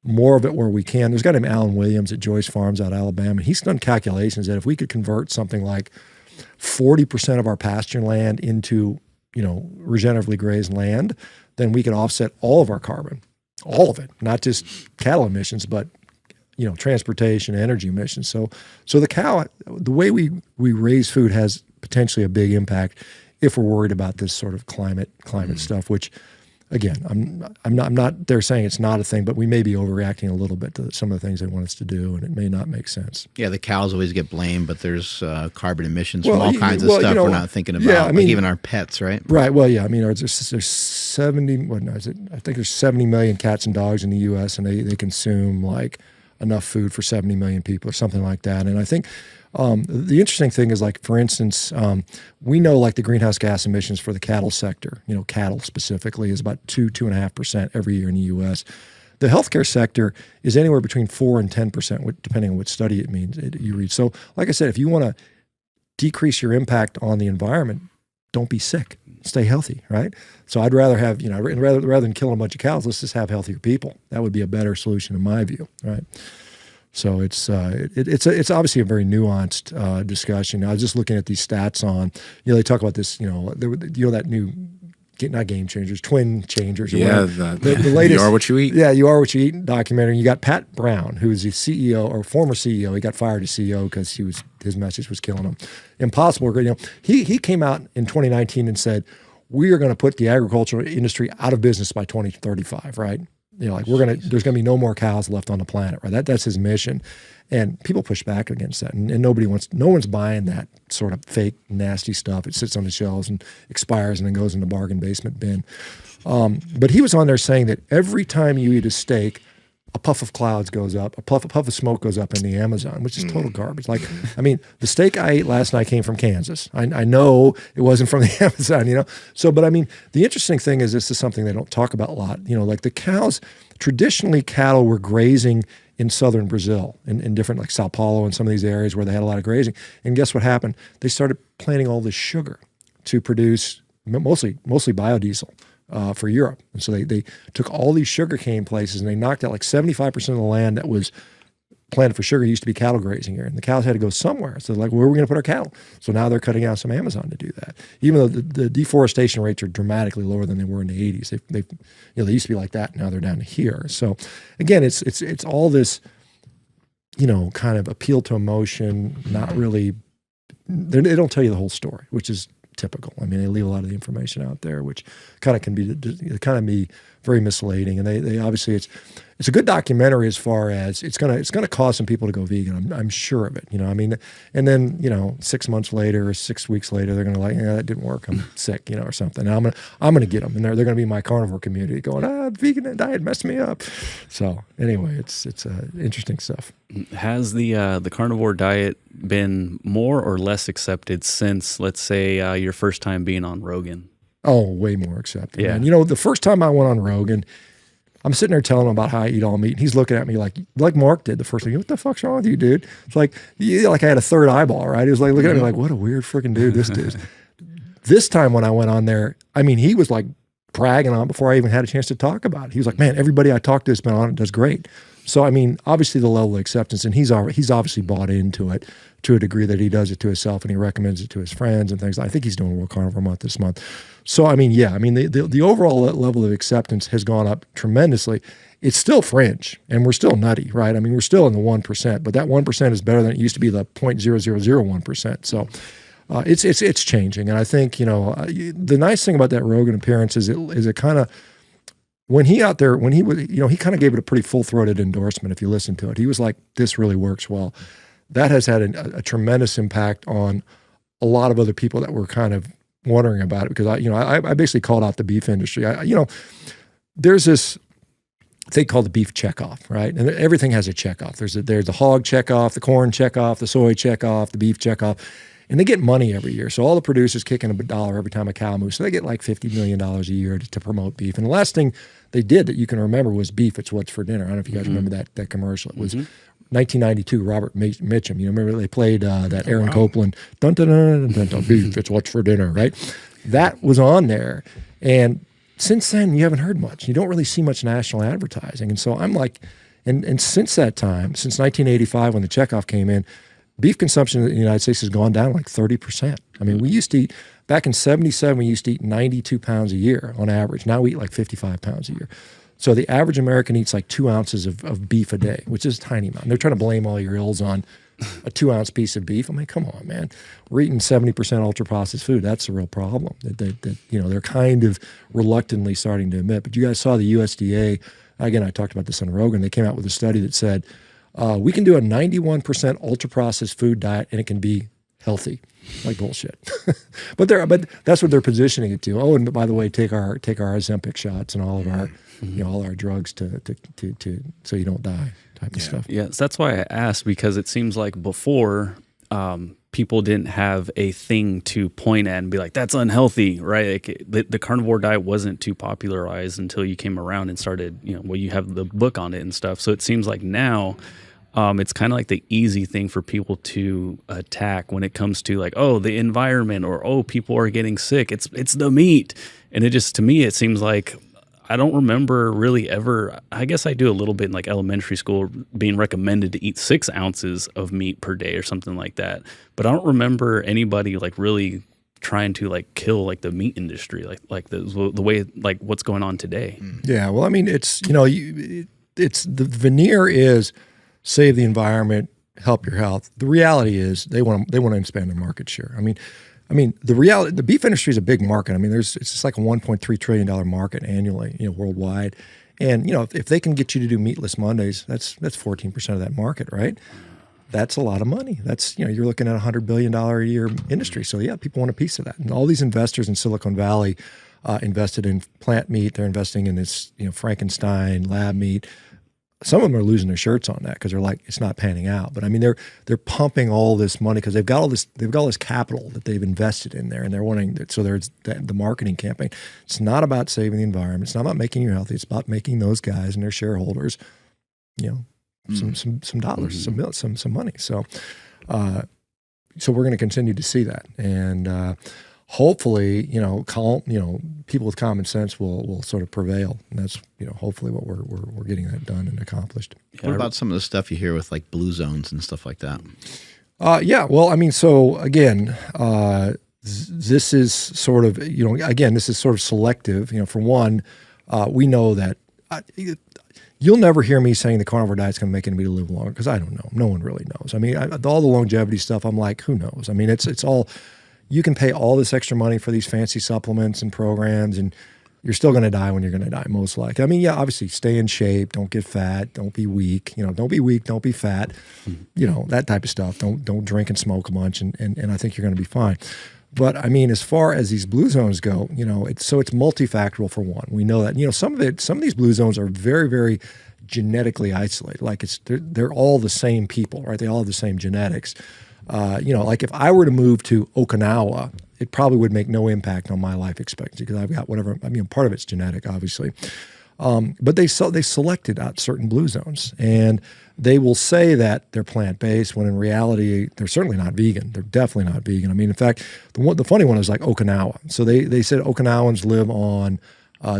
more of it where we can. There's a guy named Alan Williams at Joyce Farms out of Alabama, and he's done calculations that if we could convert something like 40% of our pasture land into, regeneratively grazed land, then we could offset all of our carbon, all of it, not just cattle emissions, but, transportation, energy emissions. So the cow, the way we raise food has potentially a big impact if we're worried about this sort of climate stuff, which, again, I'm not there saying it's not a thing, but we may be overreacting a little bit to some of the things they want us to do, and it may not make sense. Yeah, the cows always get blamed, but there's carbon emissions from all kinds of stuff we're not thinking about, yeah, I mean, like even our pets, right? Right. Well, yeah. I mean, there's 70. What is it? I think there's 70 million cats and dogs in the U.S., and they consume like enough food for 70 million people or something like that. And I think the interesting thing is, like, for instance, we know, like, the greenhouse gas emissions for the cattle sector, cattle specifically, is about 2.5% every year in the U.S. The healthcare sector is anywhere between 4 and 10%, depending on what study it means you read. So, like I said, if you want to decrease your impact on the environment, don't be sick. Stay healthy, right? So I'd rather have, rather than killing a bunch of cows, let's just have healthier people. That would be a better solution in my view, right? So it's obviously a very nuanced discussion. I was just looking at these stats on, they talk about this, that new, not Game Changers, Twin Changers. Yeah, the latest. You Are What You Eat. Yeah, You Are What You Eat documentary. You got Pat Brown, who's the CEO or former CEO. He got fired as CEO because his message was killing him. Impossible. He came out in 2019 and said, we are going to put the agricultural industry out of business by 2035, right? There's going to be no more cows left on the planet, right? That's his mission. And people push back against that. And no one's buying that sort of fake, nasty stuff. It sits on the shelves and expires and then goes in the bargain basement bin. But he was on there saying that every time you eat a steak, a puff of clouds goes up, a puff of smoke goes up in the Amazon, which is total garbage. Like, the steak I ate last night came from Kansas. I know it wasn't from the Amazon, So, but the interesting thing is, this is something they don't talk about a lot. Like the cows, traditionally cattle were grazing in southern Brazil, in different, like Sao Paulo and some of these areas where they had a lot of grazing. And guess what happened? They started planting all this sugar to produce mostly biodiesel for Europe. And so they took all these sugarcane places and they knocked out like 75% of the land that was planted for sugar. It used to be cattle grazing here, and the cows had to go somewhere. So like, where are we going to put our cattle? So now they're cutting out some Amazon to do that. Even though the deforestation rates are dramatically lower than they were in the 80s. They used to be like that. Now they're down to here. So again, it's all this, kind of appeal to emotion, not really, they don't tell you the whole story, which is typical. They leave a lot of the information out there, which kind of can be very misleading. And they obviously, it's a good documentary as far as it's gonna cause some people to go vegan. I'm sure of it. And then 6 months later or 6 weeks later, they're gonna that didn't work. I'm sick, or something. And I'm gonna get them, and they're gonna be my carnivore community going, vegan diet messed me up. So anyway, it's interesting stuff. Has the carnivore diet been more or less accepted since, let's say, your first time being on Rogan? Oh, way more accepted. Yeah. And the first time I went on Rogan, I'm sitting there telling him about how I eat all meat, and he's looking at me like Mark did the first time. What the fuck's wrong with you, dude? It's like I had a third eyeball, right? He was like looking at me like, what a weird freaking dude this is. This time when I went on there, he was like bragging on it before I even had a chance to talk about it. He was like, man, everybody I talked to has been on it does great. So, obviously the level of acceptance, and he's obviously bought into it to a degree that he does it to himself and he recommends it to his friends and things. I think he's doing World Carnivore Month this month. So, the overall level of acceptance has gone up tremendously. It's still fringe and we're still nutty, right? We're still in the 1%, but that 1% is better than it used to be, the 0.0001%. So it's changing. And I think, the nice thing about that Rogan appearance is it kind of, when he was, he kind of gave it a pretty full-throated endorsement. If you listen to it, he was like, this really works well. That has had a tremendous impact on a lot of other people that were kind of wondering about it, because I basically called out the beef industry. There's this thing called the beef checkoff, right? And everything has a checkoff. There's the hog checkoff, the corn checkoff, the soy checkoff, the beef checkoff. And they get money every year. So all the producers kick in $1 every time a cow moves. So they get like $50 million a year to promote beef. And the last thing they did that you can remember was beef, it's what's for dinner. I don't know if you guys remember that commercial. It was 1992, Robert Mitchum. Remember they played that Aaron Copland, dun, dun, dun, dun, dun, dun, beef, it's what's for dinner, right? That was on there. And since then, you haven't heard much. You don't really see much national advertising. And so I'm like, and since that time, since 1985 when the checkoff came in, beef consumption in the United States has gone down like 30%. We used to eat, back in 77, we used to eat 92 pounds a year on average. Now we eat like 55 pounds a year. So the average American eats like 2 ounces of beef a day, which is a tiny amount. And they're trying to blame all your ills on a 2-ounce piece of beef. Come on, man. We're eating 70% ultra-processed food. That's the real problem that they're kind of reluctantly starting to admit. But you guys saw the USDA, again, I talked about this on Rogan, they came out with a study that said, we can do a 91% ultra-processed food diet and it can be healthy. Like bullshit. but that's what they're positioning it to. Oh, and by the way, take our Ozempic shots and all of our all our drugs to so you don't die. type of stuff. Yes, that's why I asked, because it seems like before people didn't have a thing to point at and be like, that's unhealthy, right? Like the carnivore diet wasn't too popularized until you came around and started, you have the book on it and stuff. So it seems like now it's kind of like the easy thing for people to attack when it comes to like, oh, the environment, or, oh, people are getting sick. It's the meat. And it just, to me, it seems like, I don't remember really ever, I guess I do a little bit in like elementary school, being recommended to eat 6 ounces of meat per day or something like that. But I don't remember anybody like really trying to like kill like the meat industry, like the way, like what's going on today. Yeah. Well, I mean, it's, it's the veneer is save the environment, help your health. The reality is they want to expand their market share. I mean, the reality, the beef industry is a big market. I mean, it's just like a $1.3 trillion market annually, worldwide. And, if they can get you to do meatless Mondays, that's 14% of that market, right? That's a lot of money. That's, you're looking at $100 billion a year industry. So yeah, people want a piece of that. And all these investors in Silicon Valley invested in plant meat. They're investing in this, Frankenstein lab meat. Some of them are losing their shirts on that because they're like, it's not panning out. But I mean, they're pumping all this money because they've got all this capital that they've invested in there, and they're wanting that. So there's the marketing campaign. It's not about saving the environment. It's not about making you healthy. It's about making those guys and their shareholders, some dollars, some money. So, so we're going to continue to see that, and hopefully, people with common sense will sort of prevail, and that's hopefully what we're getting that done and accomplished. What about some of the stuff you hear with like blue zones and stuff like that? Yeah, well, I mean, so again, this is sort of this is sort of selective. For one, we know that you'll never hear me saying the carnivore diet's going to make anybody live longer, because I don't know. No one really knows. I mean, all the longevity stuff, I'm like, who knows? I mean, it's all. You can pay all this extra money for these fancy supplements and programs, and you're still going to die when you're going to die, most likely. I mean, yeah, obviously stay in shape, don't get fat, don't be weak, don't be weak, don't be fat, that type of stuff. Don't drink and smoke a bunch, and I think you're going to be fine. But I mean, as far as these blue zones go, it's multifactorial for one. We know that, some of these blue zones are very, very genetically isolated. Like they're all the same people, right? They all have the same genetics. Like if I were to move to Okinawa, it probably would make no impact on my life expectancy because I've got whatever. I mean, part of it's genetic, obviously, but they selected out certain blue zones, and they will say that they're plant-based when in reality they're certainly not vegan. They're definitely not vegan. I mean, in fact, the funny one is like Okinawa. So they said Okinawans live on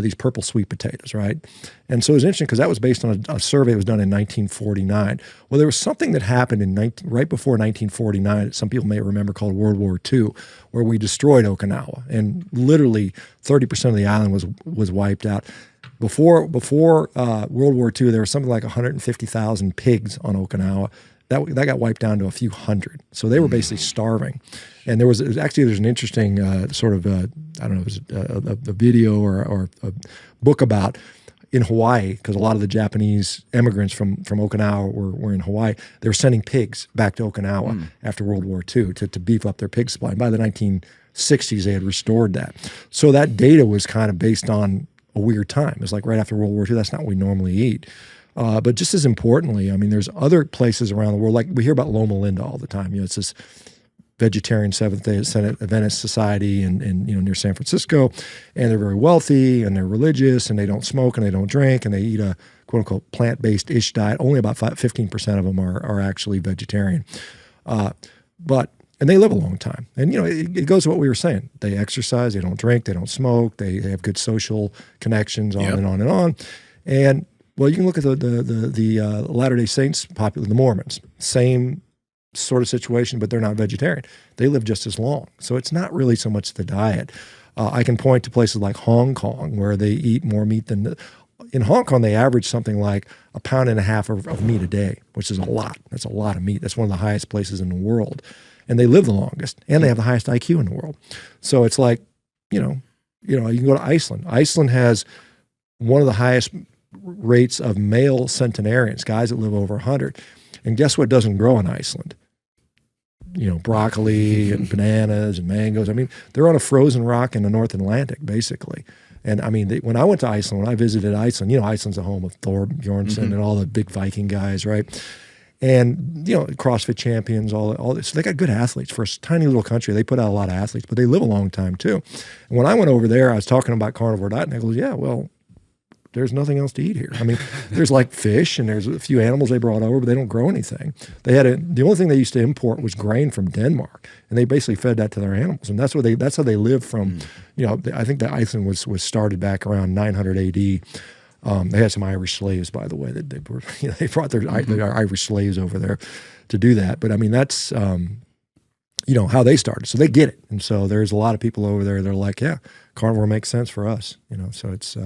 these purple sweet potatoes, right? And so it was interesting because that was based on a survey that was done in 1949. Well, there was something that happened right before 1949 that some people may remember called World War II, where we destroyed Okinawa, and literally 30% of the island was wiped out. Before World War II, there was something like 150,000 pigs on Okinawa. That got wiped down to a few hundred. So they were basically starving. And there's an interesting sort of, I don't know, it was a video or a book about in Hawaii, because a lot of the Japanese immigrants from Okinawa were in Hawaii. They were sending pigs back to Okinawa after World War II to beef up their pig supply. And by the 1960s, they had restored that. So that data was kind of based on a weird time. It was like right after World War II. That's not what we normally eat. But just as importantly, I mean, there's other places around the world, like we hear about Loma Linda all the time. It's this vegetarian Seventh-day Adventist society and near San Francisco, and they're very wealthy and they're religious and they don't smoke and they don't drink and they eat a quote unquote plant-based-ish diet. Only about 15% of them are actually vegetarian. And they live a long time. And, it goes to what we were saying. They exercise, they don't drink, they don't smoke, they have good social connections, on and on and on. And well, you can look at the Latter-day Saints, the Mormons, same sort of situation, but they're not vegetarian. They live just as long. So it's not really so much the diet. I can point to places like Hong Kong where they eat more meat than in Hong Kong, they average something like 1.5 pounds of meat a day, which is a lot. That's a lot of meat. That's one of the highest places in the world. And they live the longest, and they have the highest IQ in the world. So it's like, you can go to Iceland. Iceland has one of the highest rates of male centenarians, guys that live over 100. And guess what doesn't grow in Iceland? Broccoli and bananas and mangoes. I mean, they're on a frozen rock in the North Atlantic, basically. And I mean, when I went to Iceland, when I visited Iceland, Iceland's the home of Thor Bjornsson and all the big Viking guys, right? And, CrossFit champions, all this. So they got good athletes. For a tiny little country, they put out a lot of athletes, but they live a long time too. And when I went over there, I was talking about carnivore diet, and I go, yeah, well, there's nothing else to eat here. I mean, there's like fish and there's a few animals they brought over, but they don't grow anything. The only thing they used to import was grain from Denmark, and they basically fed that to their animals. And that's how they live from, I think that Iceland was started back around 900 AD. They had some Irish slaves, by the way, that they brought their Irish slaves over there to do that. But I mean, that's, how they started. So they get it. And so there's a lot of people over there that are like, yeah, carnivore makes sense for us, so it's,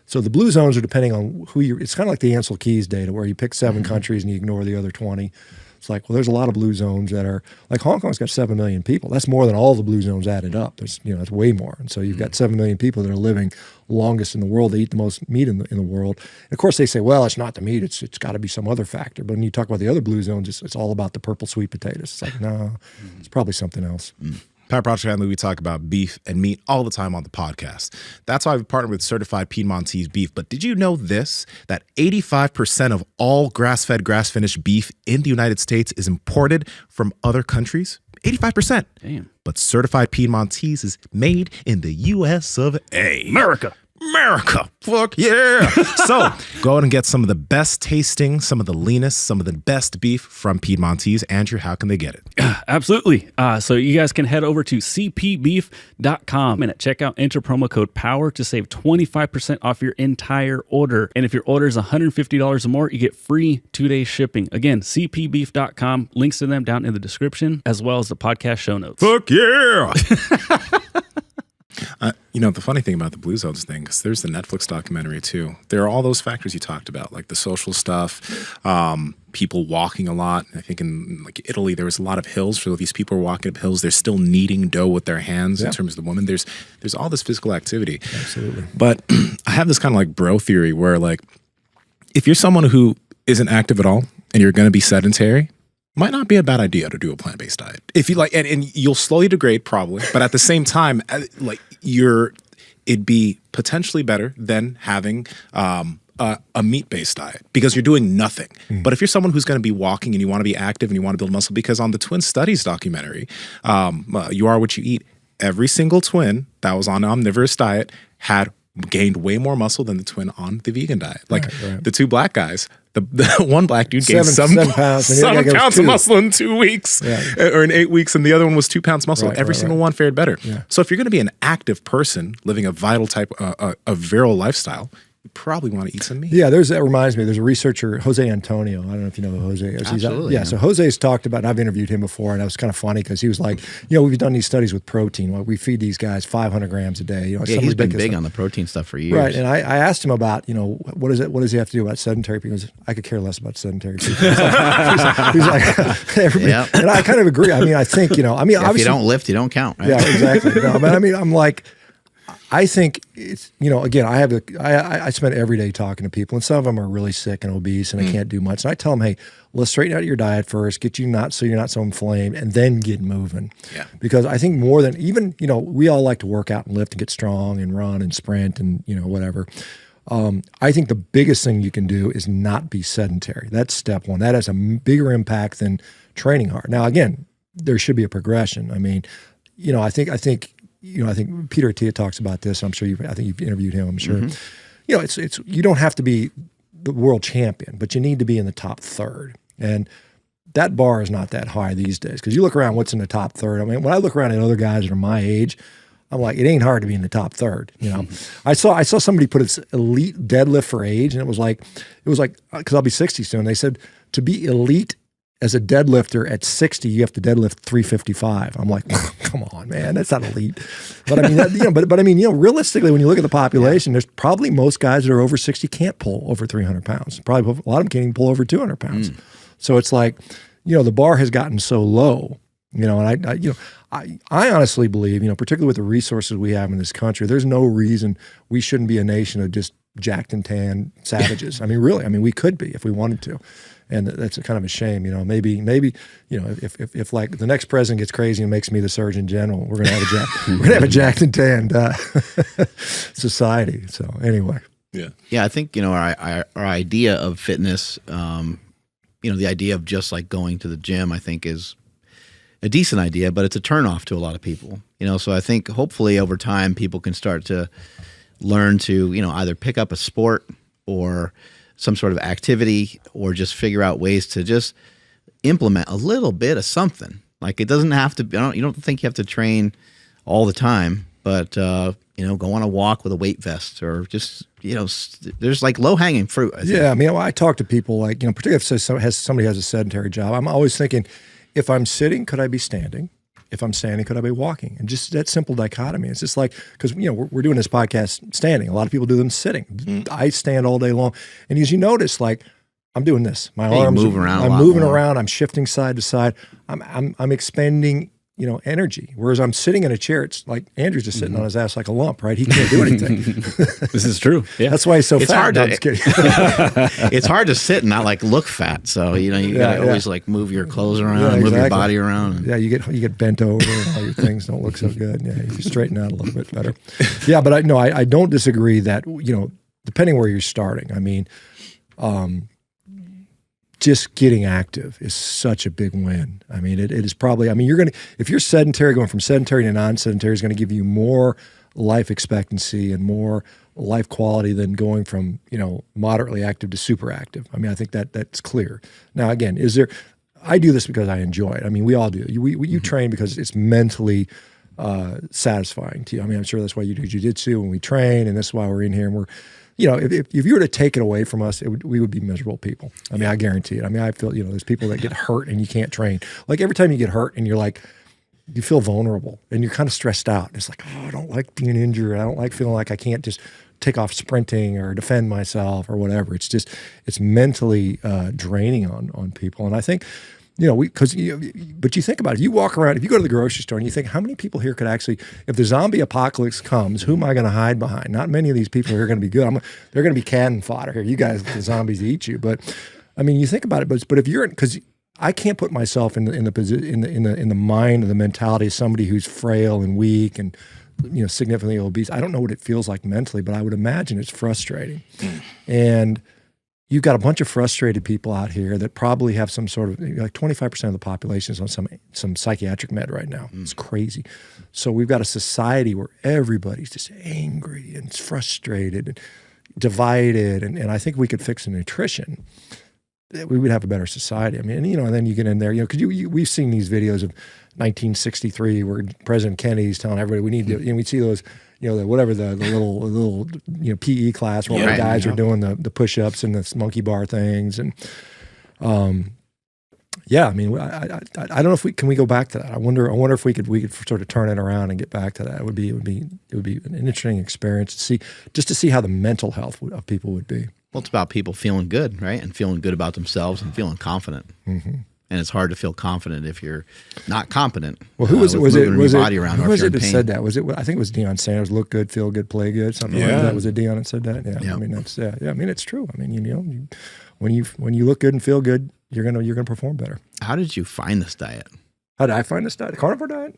so the blue zones are depending on it's kind of like the Ansel Keys data where you pick 7 countries and you ignore the other 20. It's like, well, there's a lot of blue zones that are, like Hong Kong's got 7 million people. That's more than all the blue zones added up. There's, it's way more. And so you've got 7 million people that are living longest in the world. They eat the most meat in the world. And of course they say, well, it's not the meat. It's got to be some other factor. But when you talk about the other blue zones, it's all about the purple sweet potatoes. It's like, no, it's probably something else. Pat Project Family, we talk about beef and meat all the time on the podcast. That's why we've partnered with Certified Piedmontese Beef. But did you know this? That 85% of all grass-fed, grass-finished beef in the United States is imported from other countries? 85%. Damn. But Certified Piedmontese is made in the U.S. of A. America. Fuck yeah. So go out and get some of the best tasting, some of the leanest, some of the best beef from Piedmontese. Andrew, how can they get it? Absolutely. So you guys can head over to cpbeef.com and at checkout enter promo code POWER to save 25% off your entire order. And if your order is $150 or more, you get free 2-day shipping. Again, cpbeef.com, links to them down in the description as well as the podcast show notes. Fuck yeah. The funny thing about the Blue Zones thing, because there's the Netflix documentary too. There are all those factors you talked about, like the social stuff, people walking a lot. I think in like Italy, there was a lot of hills. So these people are walking up hills. They're still kneading dough with their hands in terms of the woman. There's all this physical activity. Absolutely. But I have this kind of like bro theory where like, if you're someone who isn't active at all and you're going to be sedentary, might not be a bad idea to do a plant-based diet. If you like, and you'll slowly degrade probably, but at the same time, like it'd be potentially better than having a meat-based diet because you're doing nothing. But if you're someone who's going to be walking and you want to be active and you want to build muscle, because on the Twin Studies documentary, You Are What You Eat, every single twin that was on an omnivorous diet had gained way more muscle than the twin on the vegan diet. Like the 2 black guys, the one black dude gained 7 pounds, 7 pounds of muscle in 2 weeks or in 8 weeks, and the other one was 2 pounds muscle. Every single one fared better. So if you're going to be an active person living a vital type, a virile lifestyle, you probably want to eat some meat. Yeah, that reminds me. There's a researcher, Jose Antonio. I don't know if you know who Jose is. Absolutely. So Jose's talked about, and I've interviewed him before, and that was kind of funny because he was like, we've done these studies with protein. Well, we feed these guys 500 grams a day. He's been big on the protein stuff for years. Right, and I asked him about, what does he have to do about sedentary people? He goes, I could care less about sedentary people. He's like and I kind of agree. I mean, I think, obviously, if you don't lift, you don't count. Right? Yeah, exactly. No, but I mean, I'm like, I think it's, again, I spend every day talking to people, and some of them are really sick and obese and they can't do much. And I tell them, hey, let's straighten out your diet first, get you so you're not so inflamed, and then get moving. Yeah. Because I think more than even, we all like to work out and lift and get strong and run and sprint and, whatever. I think the biggest thing you can do is not be sedentary. That's step one. That has a bigger impact than training hard. Now, again, there should be a progression. I mean, I think Peter Attia talks about this. I'm sure I think you've interviewed him. I'm sure. It's you don't have to be the world champion, but you need to be in the top third. And that bar is not that high these days because you look around, what's in the top third? I mean, when I look around at other guys that are my age, I'm like, it ain't hard to be in the top third. I saw somebody put its elite deadlift for age, and it was like because I'll be 60 soon. They said to be elite as a deadlifter at 60, you have to deadlift 355. I'm like, come on, man, that's not elite. But I mean, realistically, when you look at the population, there's probably most guys that are over 60 can't pull over 300 pounds. Probably a lot of them can't even pull over 200 pounds. So it's like, the bar has gotten so low, and I honestly believe, particularly with the resources we have in this country, there's no reason we shouldn't be a nation of just jacked and tan savages. I mean, really, I mean, we could be if we wanted to. And that's kind of a shame, you know. Maybe, you know, if like the next president gets crazy and makes me the Surgeon General, we're gonna have a jacked and tanned society. So anyway, yeah, I think, you know, our idea of fitness, you know, the idea of just like going to the gym, I think is a decent idea, but it's a turnoff to a lot of people, you know. So I think hopefully over time people can start to learn to, you know, either pick up a sport or some sort of activity, or just figure out ways to just implement a little bit of something. Like it doesn't have to be, you don't think you have to train all the time, but, you know, go on a walk with a weight vest, or just, you know, there's like low hanging fruit. I think. Yeah. I mean, I talk to people like, you know, particularly if somebody has a sedentary job, I'm always thinking, if I'm sitting, could I be standing? If I'm standing, could I be walking? And just that simple dichotomy. It's just like, because, you know, we're doing this podcast standing. A lot of people do them sitting. I stand all day long. And as you notice, like, I'm doing this. My arms move around. I'm moving around. I'm shifting side to side. I'm expending, you know, energy. Whereas I'm sitting in a chair, it's like Andrew's just sitting on his ass like a lump, right? He can't do anything. This is true. Yeah. That's why he's so It's fat. hard No, to- I'm just kidding. It's hard to sit and not like look fat. So, you know, you gotta always like move your clothes around, move your exactly. body around. Yeah, you get bent over and all your things don't look so good. Yeah, you straighten out a little bit better. Yeah, but I don't disagree that, you know, depending where you're starting, I mean, just getting active is such a big win. I mean, it is probably, I mean, if you're sedentary, going from sedentary to non-sedentary is going to give you more life expectancy and more life quality than going from, you know, moderately active to super active. I mean, I think that's clear. Now, again, I do this because I enjoy it. I mean, we all do. You train because it's mentally satisfying to you. I mean, I'm sure that's why you do jiu-jitsu and we train, and that's why we're in here, and we're, you know, if you were to take it away from us, we would be miserable people. I mean, I guarantee it. I mean, I feel, you know, there's people that get hurt and you can't train. Like every time you get hurt and you're like, you feel vulnerable and you're kind of stressed out. It's like, oh, I don't like being injured. I don't like feeling like I can't just take off sprinting or defend myself or whatever. It's just, it's mentally draining on people. And I think, you know, but you think about it, you walk around, if you go to the grocery store and you think, how many people here could actually, if the zombie apocalypse comes, who am I going to hide behind? Not many of these people are going to be good. They're going to be cannon fodder here. You guys, the zombies eat you. But I mean, you think about it, but if you're, because I can't put myself in the mind or the mentality of somebody who's frail and weak and, you know, significantly obese. I don't know what it feels like mentally, but I would imagine it's frustrating. And you've got a bunch of frustrated people out here that probably have some sort of, like 25% of the population is on some psychiatric med right now. It's crazy. So we've got a society where everybody's just angry and frustrated and divided. And I think we could fix the nutrition, we would have a better society. I mean, and, you know, and then you get in there, you know, because we've seen these videos of 1963 where President Kennedy's telling everybody we need to, you know, we see those, you know, the little, you know, PE class where all the guys are doing the push-ups and the monkey bar things. And, yeah, I mean, I don't know if can we go back to that? I wonder if we could sort of turn it around and get back to that. It would be an interesting experience to see how the mental health of people would be. Well, it's about people feeling good, right? And feeling good about themselves and feeling confident. Mm-hmm. And it's hard to feel confident if you're not competent. Well, who was it? Was it body around, who was it that said that? Was it? I think it was Deion Sanders. Look good, feel good, play good. Something like that. Was it Deion that said that? Yeah. I mean, that's I mean, it's true. I mean, you know, when you look good and feel good, you're gonna perform better. How did you find this diet? How did I find this diet? The carnivore diet?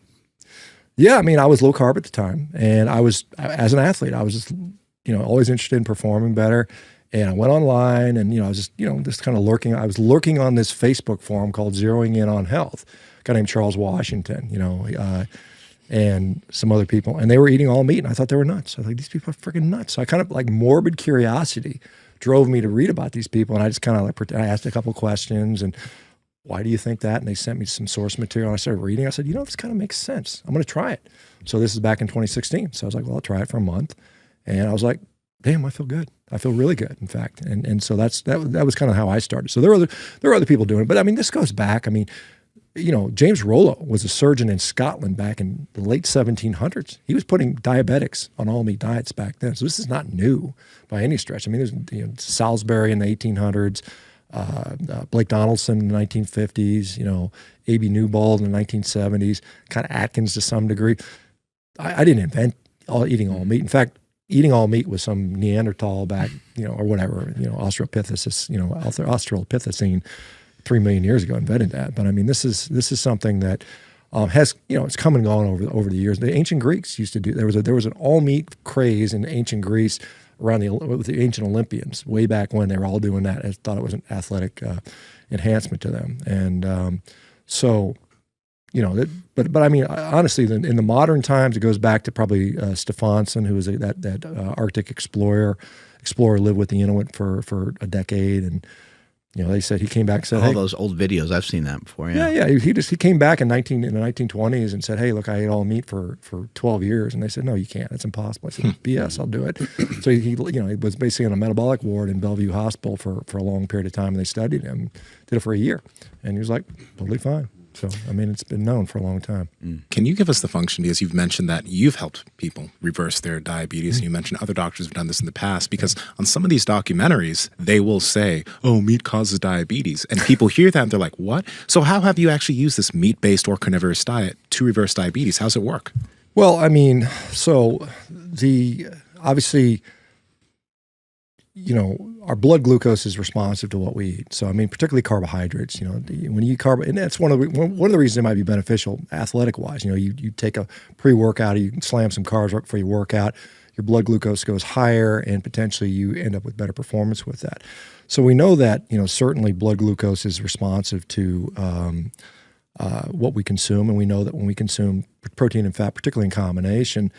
Yeah, I mean, I was low carb at the time, and I was, as an athlete, I was just, you know, always interested in performing better. And I went online and, you know, I was just, you know, just kind of lurking. I was lurking on this Facebook forum called Zeroing In on Health, a guy named Charles Washington, you know, and some other people. And they were eating all meat. And I thought they were nuts. I was like, these people are freaking nuts. So I kind of like morbid curiosity drove me to read about these people. And I just kind of like, I asked a couple questions and why do you think that? And they sent me some source material. And I started reading. I said, you know, this kind of makes sense. I'm going to try it. So this is back in 2016. So I was like, well, I'll try it for a month. And I was like, damn, I feel good. I feel really good, in fact. And so that was kind of how I started. So there were other people doing it. But I mean, this goes back. I mean, you know, James Rollo was a surgeon in Scotland back in the late 1700s. He was putting diabetics on all meat diets back then. So this is not new by any stretch. I mean, there's, you know, Salisbury in the 1800s, Blake Donaldson in the 1950s, you know, A.B. Newbold in the 1970s, kind of Atkins to some degree. I didn't invent eating all meat. In fact, eating all meat was some Neanderthal back, or whatever, Australopithecine 3 million years ago invented that. But I mean, this is something that has, it's come and gone over the years. The ancient Greeks used to do. There was an all meat craze in ancient Greece with the ancient Olympians way back when. They were all doing that. I thought it was an athletic enhancement to them, and so. But I mean, honestly, in the modern times, it goes back to probably Stefansson, who was that Arctic explorer lived with the Inuit for a decade, and they said he came back and said, all those old videos, I've seen that before. Yeah. He came back in the 1920s and said, hey, look, I ate all meat for 12 years, and they said, no, you can't. That's impossible. I said, BS, I'll do it. So he was basically on a metabolic ward in Bellevue Hospital for a long period of time, and they studied him, did it for a year, and he was like, totally fine. So, I mean, it's been known for a long time. Can you give us the function, because you've mentioned that you've helped people reverse their diabetes, and you mentioned other doctors have done this in the past, because on some of these documentaries, they will say, oh, meat causes diabetes. And people hear that and they're like, what? So how have you actually used this meat-based or carnivorous diet to reverse diabetes? How's it work? Well, I mean, so obviously, our blood glucose is responsive to what we eat. So, I mean, particularly carbohydrates, when you eat and that's one of the reasons it might be beneficial athletic wise. You take a pre-workout, you slam some carbs right before you work out, your blood glucose goes higher, and potentially you end up with better performance with that. So we know that, certainly blood glucose is responsive to what we consume. And we know that when we consume protein and fat, particularly in combination,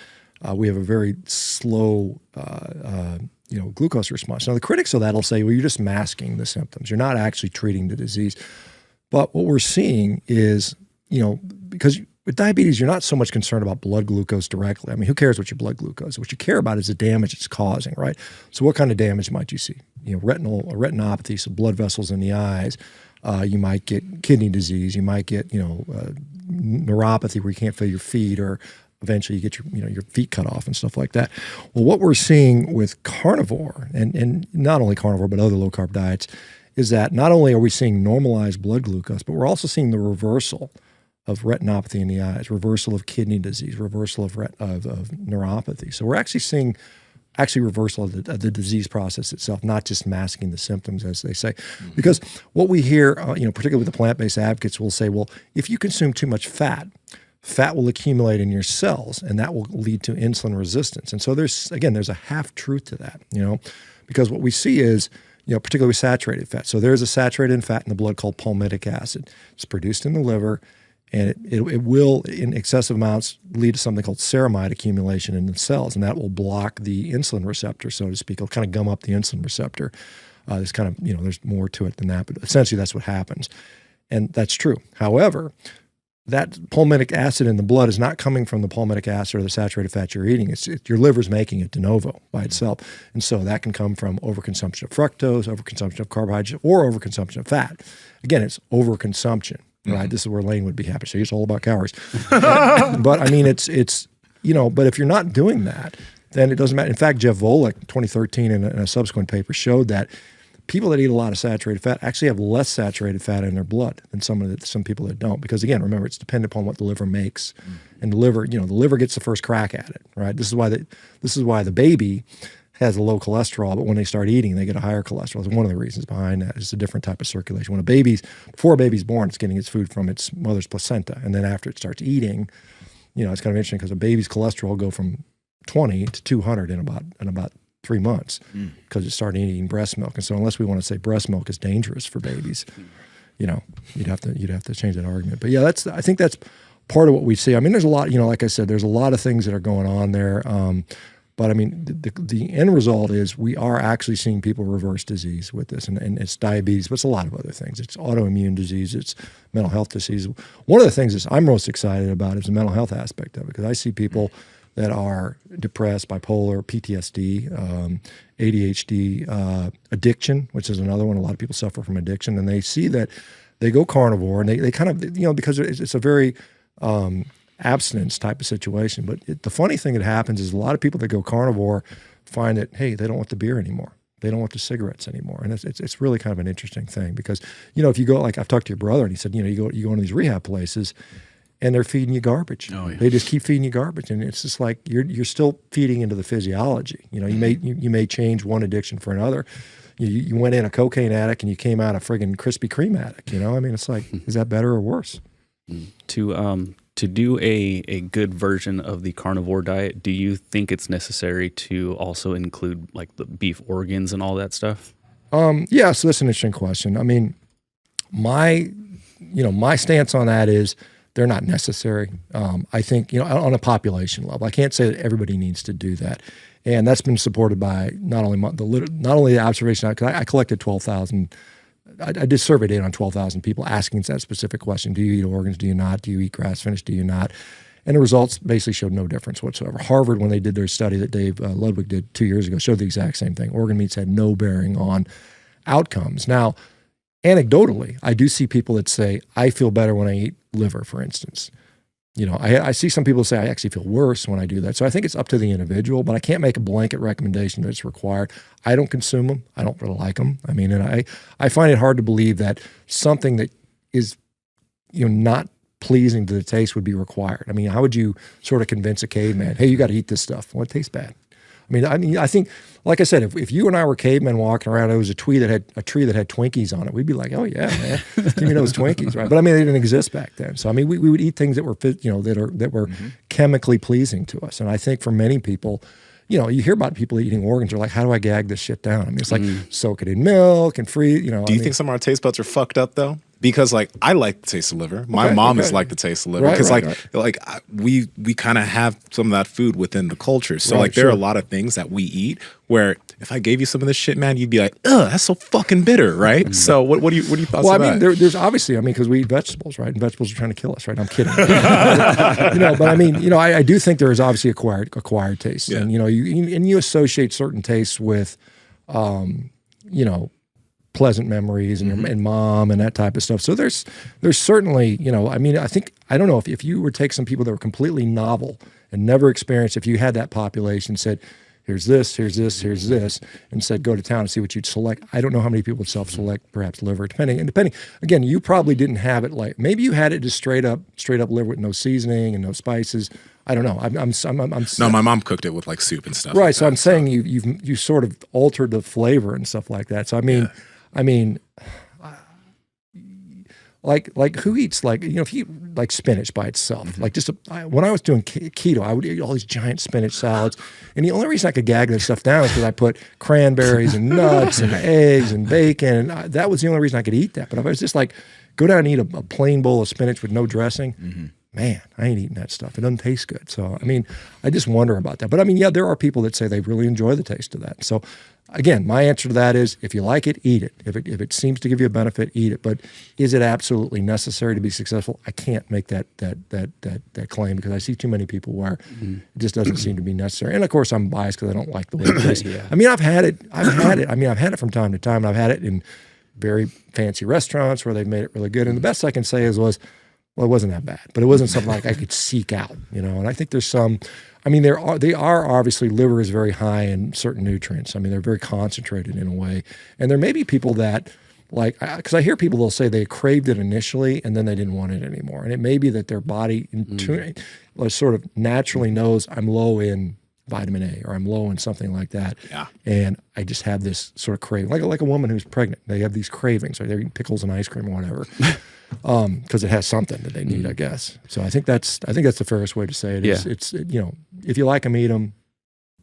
we have a very slow glucose response. Now, the critics of that will say, well, you're just masking the symptoms. You're not actually treating the disease. But what we're seeing is, because with diabetes, you're not so much concerned about blood glucose directly. I mean, who cares what your blood glucose is? What you care about is the damage it's causing, right? So what kind of damage might you see? Retinopathy, so blood vessels in the eyes. You might get kidney disease. You might get, neuropathy where you can't feel your feet, or eventually you get your feet cut off and stuff like that. Well, what we're seeing with carnivore, and not only carnivore but other low-carb diets, is that not only are we seeing normalized blood glucose, but we're also seeing the reversal of retinopathy in the eyes, reversal of kidney disease, reversal of neuropathy. So we're actually seeing reversal of the disease process itself, not just masking the symptoms, as they say. Mm-hmm. Because what we hear, particularly with the plant-based advocates, will say, well, if you consume too much fat will accumulate in your cells, and that will lead to insulin resistance. And so there's a half truth to that, because what we see is, particularly with saturated fat. So there's a saturated fat in the blood called palmitic acid. It's produced in the liver, and it will, in excessive amounts, lead to something called ceramide accumulation in the cells, and that will block the insulin receptor, so to speak. It'll kind of gum up the insulin receptor. There's kind of, there's more to it than that, but essentially that's what happens. And that's true. However, that palmitic acid in the blood is not coming from the palmitic acid or the saturated fat you're eating. It's your liver's making it de novo by itself. And so that can come from overconsumption of fructose, overconsumption of carbohydrates, or overconsumption of fat. Again, it's overconsumption, right? Mm-hmm. This is where Lane would be happy. So it's all about calories. But I mean, it's but if you're not doing that, then it doesn't matter. In fact, Jeff Volek, 2013, in a subsequent paper, showed that people that eat a lot of saturated fat actually have less saturated fat in their blood than some people that don't. Because again, remember, it's dependent upon what the liver makes, and the liver gets the first crack at it, right? This is why the baby has a low cholesterol, but when they start eating, they get a higher cholesterol. It's one of the reasons behind that. It's a different type of circulation. Before a baby's born, it's getting its food from its mother's placenta, and then after it starts eating, it's kind of interesting because a baby's cholesterol will go from 20 to 200 in about 3 months because it started eating breast milk. And so unless we want to say breast milk is dangerous for babies, you'd have to change that argument. But yeah, I think that's part of what we see. I mean, there's a lot, like I said, there's a lot of things that are going on there. But I mean, the end result is we are actually seeing people reverse disease with this, and it's diabetes, but it's a lot of other things. It's autoimmune disease, it's mental health disease. One of the things that I'm most excited about is the mental health aspect of it, because I see people that are depressed, bipolar, PTSD, ADHD, addiction, which is another one. A lot of people suffer from addiction, and they see that they go carnivore, and they kind of, because it's a very abstinence type of situation. But the funny thing that happens is a lot of people that go carnivore find that, hey, they don't want the beer anymore. They don't want the cigarettes anymore. And it's really kind of an interesting thing because, if you go, like I've talked to your brother, and he said, you go into these rehab places, and they're feeding you garbage. Oh, yeah. They just keep feeding you garbage, and it's just like you're still feeding into the physiology. You know, you may change one addiction for another. You went in a cocaine addict and you came out a friggin' Krispy Kreme addict. You know, I mean, it's like, is that better or worse? To do a good version of the carnivore diet, do you think it's necessary to also include like the beef organs and all that stuff? Yeah, so that's an interesting question. I mean, my stance on that is they're not necessary. I think, on a population level, I can't say that everybody needs to do that. And that's been supported by not only the observation, because I collected 12,000. I did survey data on 12,000 people asking that specific question. Do you eat organs? Do you not? Do you eat grass finished? Do you not? And the results basically showed no difference whatsoever. Harvard, when they did their study that Dave Ludwig did 2 years ago, showed the exact same thing. Organ meats had no bearing on outcomes. Now, anecdotally, I do see people that say, I feel better when I eat liver, for instance. I see some people say I actually feel worse when I do that. So I think it's up to the individual, but I can't make a blanket recommendation that it's required. I don't consume them. I don't really like them. I mean, and I find it hard to believe that something that is, not pleasing to the taste would be required. I mean, how would you sort of convince a caveman, hey, you got to eat this stuff? Well, it tastes bad. I think, like I said, if you and I were cavemen walking around, it was a tree that had Twinkies on it, we'd be like, oh yeah, man, give me those Twinkies, right? But I mean, they didn't exist back then. So I mean, we would eat things that were that were chemically pleasing to us. And I think for many people, you hear about people eating organs, they're like, how do I gag this shit down? I mean, it's like soak it in milk and freeze. Do you think some of our taste buds are fucked up though? Because like I like the taste of liver. My mom is like the taste of liver because we kind of have some of that food within the culture. So there are a lot of things that we eat where if I gave you some of this shit, man, you'd be like, ugh, that's so fucking bitter, right? So what do you thoughts? Well, of I mean, that? there's obviously, because we eat vegetables, right? And vegetables are trying to kill us, right? I'm kidding. But I mean, I do think there is obviously acquired taste, and you associate certain tastes with, pleasant memories and mom and that type of stuff. So there's certainly, I don't know if you would take some people that were completely novel and never experienced, if you had that population, said, here's this, and said, go to town and see what you'd select. I don't know how many people would self-select perhaps liver, depending. Again, you probably didn't have it like, maybe you had it just straight up liver with no seasoning and no spices. I don't know. No, my mom cooked it with like soup and stuff. Right. Like so that, I'm saying you sort of altered the flavor and stuff like that. So like who eats if you eat like spinach by itself, like when I was doing keto, I would eat all these giant spinach salads, and the only reason I could gag this stuff down is because I put cranberries and nuts and eggs and bacon, and that was the only reason I could eat that. But if I was just like go down and eat a plain bowl of spinach with no dressing, man, I ain't eating that stuff. It doesn't taste good. So I just wonder about that. But yeah, there are people that say they really enjoy the taste of that. So again, my answer to that is, if you like it, eat it. If it seems to give you a benefit, eat it. But is it absolutely necessary to be successful? I can't make that claim, because I see too many people where it just doesn't seem to be necessary. And of course, I'm biased because I don't like the way it tastes. Yeah. I've had it. I've had it from time to time, and I've had it in very fancy restaurants where they've made it really good. And the best I can say well, it wasn't that bad, but it wasn't something like I could seek out, And I think there's some. They are obviously, liver is very high in certain nutrients. They're very concentrated in a way. And there may be people that, because I hear people, they'll say they craved it initially and then they didn't want it anymore. And it may be that their body sort of naturally knows, I'm low in vitamin A or I'm low in something like that. Yeah. And I just have this sort of craving, like a woman who's pregnant. They have these cravings, or they're eating pickles and ice cream or whatever. Because it has something that they need, I guess. So I think that's the fairest way to say it. It's if you like them, eat them.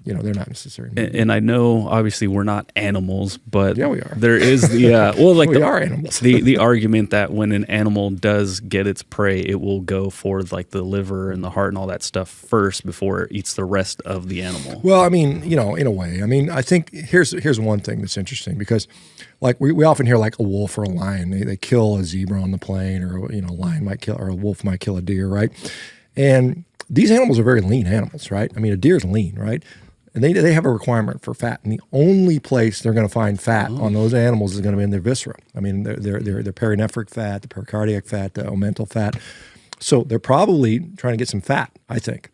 They're not necessary. And I know, obviously, we're not animals, but yeah, we are. There is the we are animals. the argument that when an animal does get its prey, it will go for like the liver and the heart and all that stuff first before it eats the rest of the animal. Well, in a way. I think here's one thing that's interesting, because like we often hear like a wolf or a lion, they kill a zebra on the plain, or a lion might kill, or a wolf might kill a deer, right? And these animals are very lean animals, right? A deer's lean, right? And they have a requirement for fat, and the only place they're going to find fat on those animals is going to be in their viscera. Their perinephric fat, the pericardiac fat, the omental fat. So they're probably trying to get some fat, I think.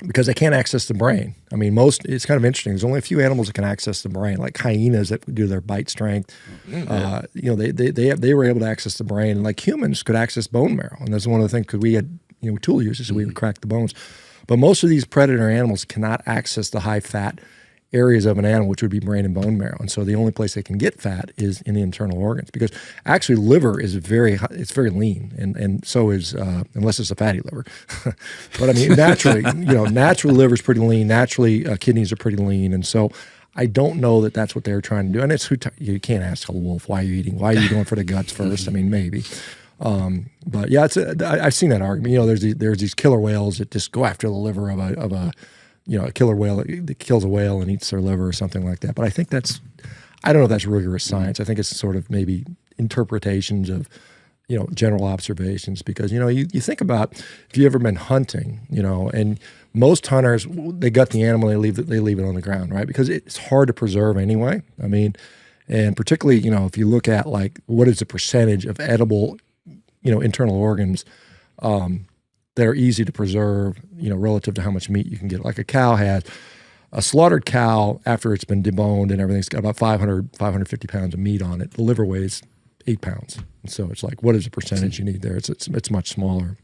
because they can't access the brain. I mean, it's kind of interesting. There's only a few animals that can access the brain, like hyenas that do their bite strength. You know, they were able to access the brain, and like humans could access bone marrow. And that's one of the things, because we had, you know, tool users, so we would crack the bones. But most of these predator animals cannot access the high fat areas of an animal, which would be brain and bone marrow. And so the only place they can get fat is in the internal organs, because actually liver is very lean, and so is, unless it's a fatty liver. But I mean, naturally, you know, natural liver is pretty lean. Naturally, kidneys are pretty lean. And so I don't know that that's what they're trying to do. And it's you can't ask a wolf, why are you eating? Why are you going for the guts first? I mean, maybe. But yeah, I've seen that argument. You know, there's these killer whales that just go after the liver of a you know, a killer whale that kills a whale and eats their liver or something like that. But I think I don't know if that's rigorous science. I think it's sort of maybe interpretations of, you know, general observations, because, you know, you think about if you've ever been hunting, you know, and most hunters, they gut the animal, they leave it on the ground, right? Because it's hard to preserve anyway. I mean, and particularly, you know, if you look at like what is the percentage of edible, you know, internal organs, that are easy to preserve, you know, relative to how much meat you can get. Like a cow has, a slaughtered cow, after it's been deboned and everything's got about 550 pounds of meat on it. The liver weighs 8 pounds. And so it's like, what is the percentage you need there? It's much smaller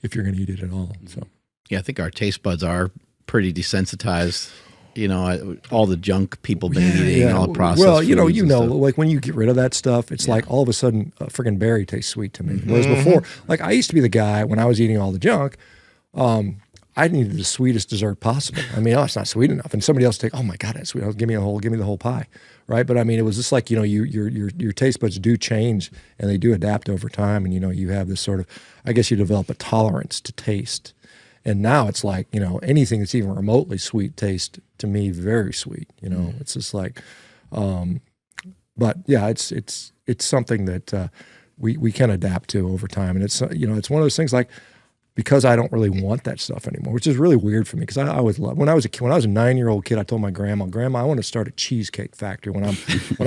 if you're going to eat it at all. So yeah, I think our taste buds are pretty desensitized. You know, all the junk people been eating, all the processed well, you know, stuff. like when you get rid of that stuff, it's like all of a sudden a friggin' berry tastes sweet to me. Whereas before, like I used to be the guy when I was eating all the junk, I needed the sweetest dessert possible. I mean, it's not sweet enough, and somebody else take, oh my God, that's sweet. Give me the whole pie, right? But I mean, it was just like, you know, your taste buds do change and they do adapt over time, and you know, you have this sort of, I guess you develop a tolerance to taste. And now it's like, you know, anything that's even remotely sweet tastes to me very sweet. You know, it's just like, but yeah, it's something that we can adapt to over time, and it's, you know, it's one of those things like, because I don't really want that stuff anymore, which is really weird for me, because I always loved, when I was a 9-year-old kid, I told my grandma, I want to start a cheesecake factory when I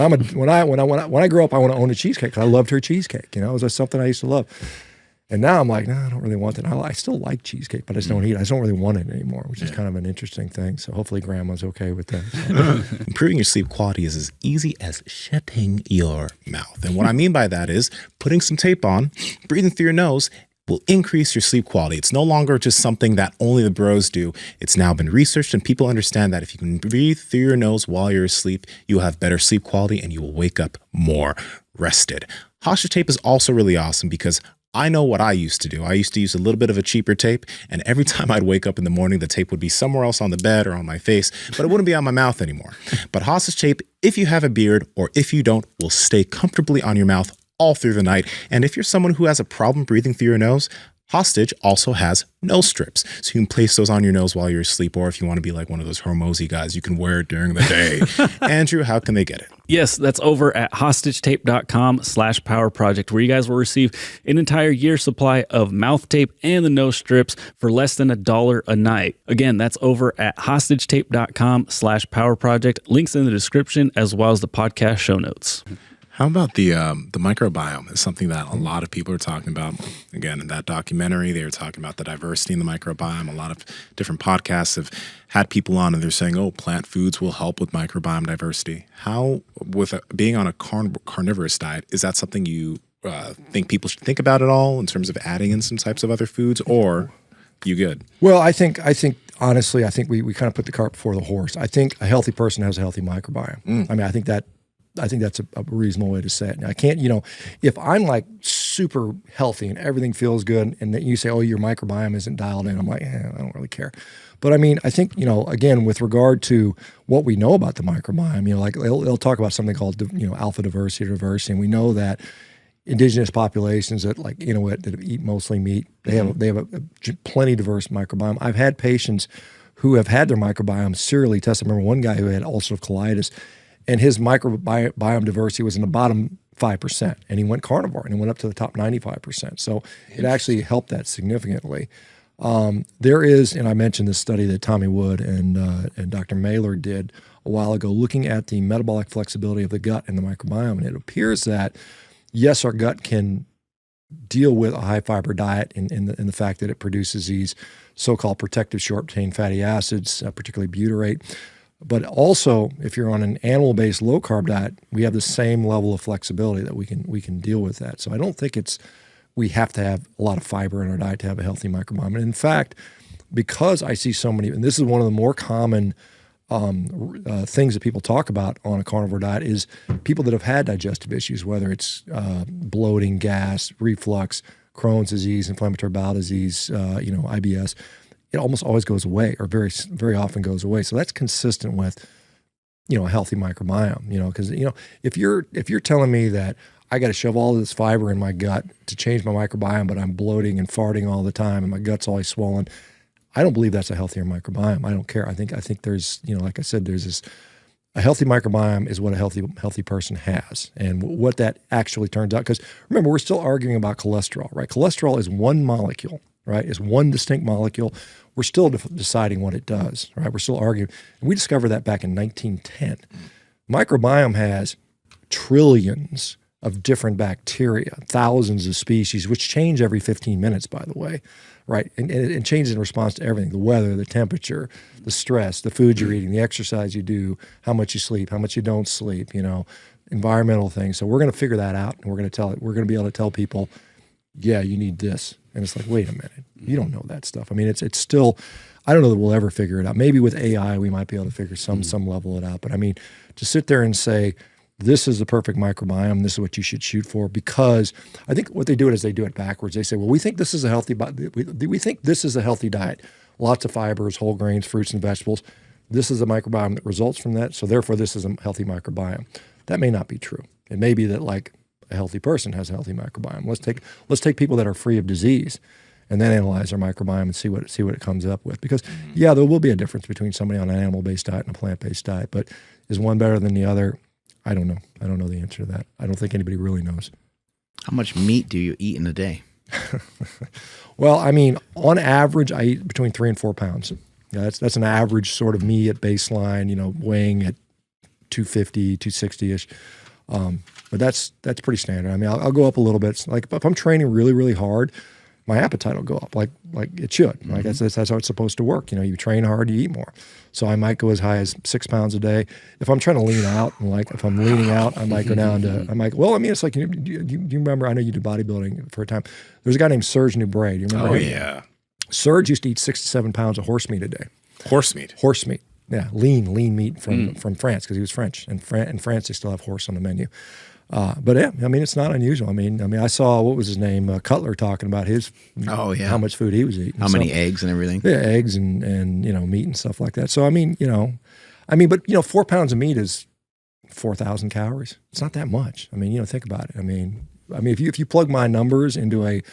grow up. I want to own a cheesecake, because I loved her cheesecake. You know, it was something I used to love. And now I'm like, no, I don't really want that. I still like cheesecake, but I just don't eat it. I just don't really want it anymore, which is kind of an interesting thing. So hopefully grandma's okay with that. So. Improving your sleep quality is as easy as shutting your mouth. And what I mean by that is putting some tape on, breathing through your nose will increase your sleep quality. It's no longer just something that only the bros do. It's now been researched, and people understand that if you can breathe through your nose while you're asleep, you'll have better sleep quality and you will wake up more rested. Hostage tape is also really awesome because I know what I used to do. I used to use a little bit of a cheaper tape, and every time I'd wake up in the morning, the tape would be somewhere else on the bed or on my face, but it wouldn't be on my mouth anymore. But hostage tape, if you have a beard or if you don't, will stay comfortably on your mouth all through the night. And if you're someone who has a problem breathing through your nose, Hostage also has nose strips, so you can place those on your nose while you're asleep, or if you want to be like one of those hormozy guys, you can wear it during the day. Andrew, how can they get it? Yes, that's over at hostagetape.com/powerproject, where you guys will receive an entire year's supply of mouth tape and the nose strips for less than $1 a night. Again, that's over at hostagetape.com/powerproject. Links in the description as well as the podcast show notes. How about the microbiome? Is something that a lot of people are talking about. Again, in that documentary, they were talking about the diversity in the microbiome. A lot of different podcasts have had people on, and they're saying, "Oh, plant foods will help with microbiome diversity." How, with being on a carnivorous diet, is that something you think people should think about at all in terms of adding in some types of other foods, or you good? Well, I think honestly, I think we kind of put the cart before the horse. I think a healthy person has a healthy microbiome. I mean, I think that's a reasonable way to say it. Now, I can't, if I'm like super healthy and everything feels good, and then you say, oh, your microbiome isn't dialed in, I'm like, I don't really care. But I mean, I think, again, with regard to what we know about the microbiome, like they'll talk about something called, alpha diversity or diversity. And we know that indigenous populations that like Inuit that eat mostly meat, they have a plenty diverse microbiome. I've had patients who have had their microbiome serially tested. I remember one guy who had ulcerative colitis, and his microbiome diversity was in the bottom 5%, and he went carnivore, and he went up to the top 95%. So it actually helped that significantly. There is, and I mentioned this study that Tommy Wood and Dr. Mailer did a while ago, looking at the metabolic flexibility of the gut and the microbiome, and it appears that yes, our gut can deal with a high fiber diet in the fact that it produces these so-called protective short chain fatty acids, particularly butyrate. But also, if you're on an animal-based low-carb diet, we have the same level of flexibility that we can deal with that. So I don't think we have to have a lot of fiber in our diet to have a healthy microbiome. And in fact, because I see so many, and this is one of the more common things that people talk about on a carnivore diet, is people that have had digestive issues, whether it's bloating, gas, reflux, Crohn's disease, inflammatory bowel disease, IBS. It almost always goes away, or very, very often goes away. So that's consistent with, a healthy microbiome. Because if you're telling me that I got to shove all of this fiber in my gut to change my microbiome, but I'm bloating and farting all the time, and my gut's always swollen, I don't believe that's a healthier microbiome. I don't care. I think there's, like I said, there's this. A healthy microbiome is what a healthy person has, and what that actually turns out. Because remember, we're still arguing about cholesterol, right? Cholesterol is one molecule, right? It's one distinct molecule. We're still deciding what it does, right? We're still arguing. And we discovered that back in 1910. Microbiome has trillions of different bacteria, thousands of species, which change every 15 minutes, by the way, right? And it changes in response to everything: the weather, the temperature, the stress, the food you're eating, the exercise you do, how much you sleep, how much you don't sleep, environmental things. So we're going to figure that out, and we're going to be able to tell people, yeah, you need this. And it's like, wait a minute, you don't know that stuff. I mean, it's still, I don't know that we'll ever figure it out. Maybe with AI, we might be able to figure some level of it out. But I mean, to sit there and say, this is the perfect microbiome, this is what you should shoot for, because I think what they do is they do it backwards. They say, well, we think this is a healthy, we think this is a healthy diet. Lots of fibers, whole grains, fruits, and vegetables. This is a microbiome that results from that. So therefore, this is a healthy microbiome. That may not be true. It may be that like a healthy person has a healthy microbiome. Let's take people that are free of disease and then analyze their microbiome and see what it comes up with. Because yeah, there will be a difference between somebody on an animal-based diet and a plant-based diet, but is one better than the other? I don't know. I don't know the answer to that. I don't think anybody really knows. How much meat do you eat in a day? Well, I mean, on average, I eat between 3 and 4 pounds. Yeah, that's an average sort of me at baseline, weighing at 250, 260-ish. But that's pretty standard. I mean, I'll go up a little bit. Like if I'm training really, really hard, my appetite will go up like it should. Like that's how it's supposed to work. You train hard, you eat more. So I might go as high as 6 pounds a day. If I'm trying to lean out, and like if I'm leaning out, I might go down to, it's like, do you remember, I know you did bodybuilding for a time. There's a guy named Serge Nubret. Do you remember him? Yeah. Serge used to eat 6 to 7 pounds of horse meat a day. Horse meat? Horse meat. Yeah, lean meat from France, because he was French. And in France, they still have horse on the menu. But yeah, I mean, it's not unusual. I mean, I saw, what was his name, Cutler, talking about his, how much food he was eating. How many eggs and everything. Yeah, eggs and meat and stuff like that. So, but 4 pounds of meat is 4,000 calories. It's not that much. I mean, think about it. I mean, if you plug my numbers into a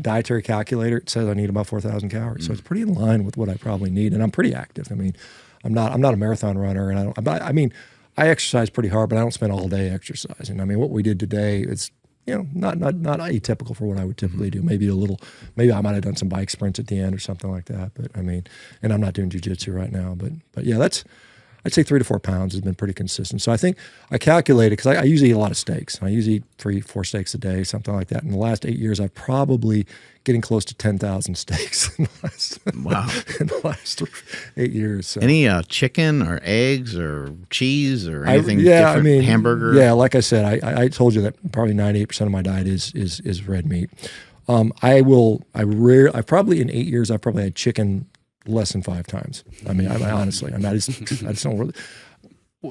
dietary calculator, it says I need about 4,000 calories. So it's pretty in line with what I probably need. And I'm pretty active. I mean, I'm not a marathon runner, and I exercise pretty hard, but I don't spend all day exercising. I mean, what we did today is, not atypical for what I would typically do. Maybe I might have done some bike sprints at the end or something like that. But I mean, and I'm not doing jiu-jitsu right now. But yeah, I'd say 3 to 4 pounds has been pretty consistent. So I think I calculated, because I usually eat a lot of steaks. I usually eat 3-4 steaks a day, something like that. In the last 8 years, I've probably getting close to 10,000 steaks in the last 8 years. So. Any chicken or eggs or cheese or anything different? Hamburger? Yeah, like I said, I told you that probably 98% of my diet is red meat. I probably in 8 years, I've probably had chicken less than 5 times. I mean, honestly, I just don't really.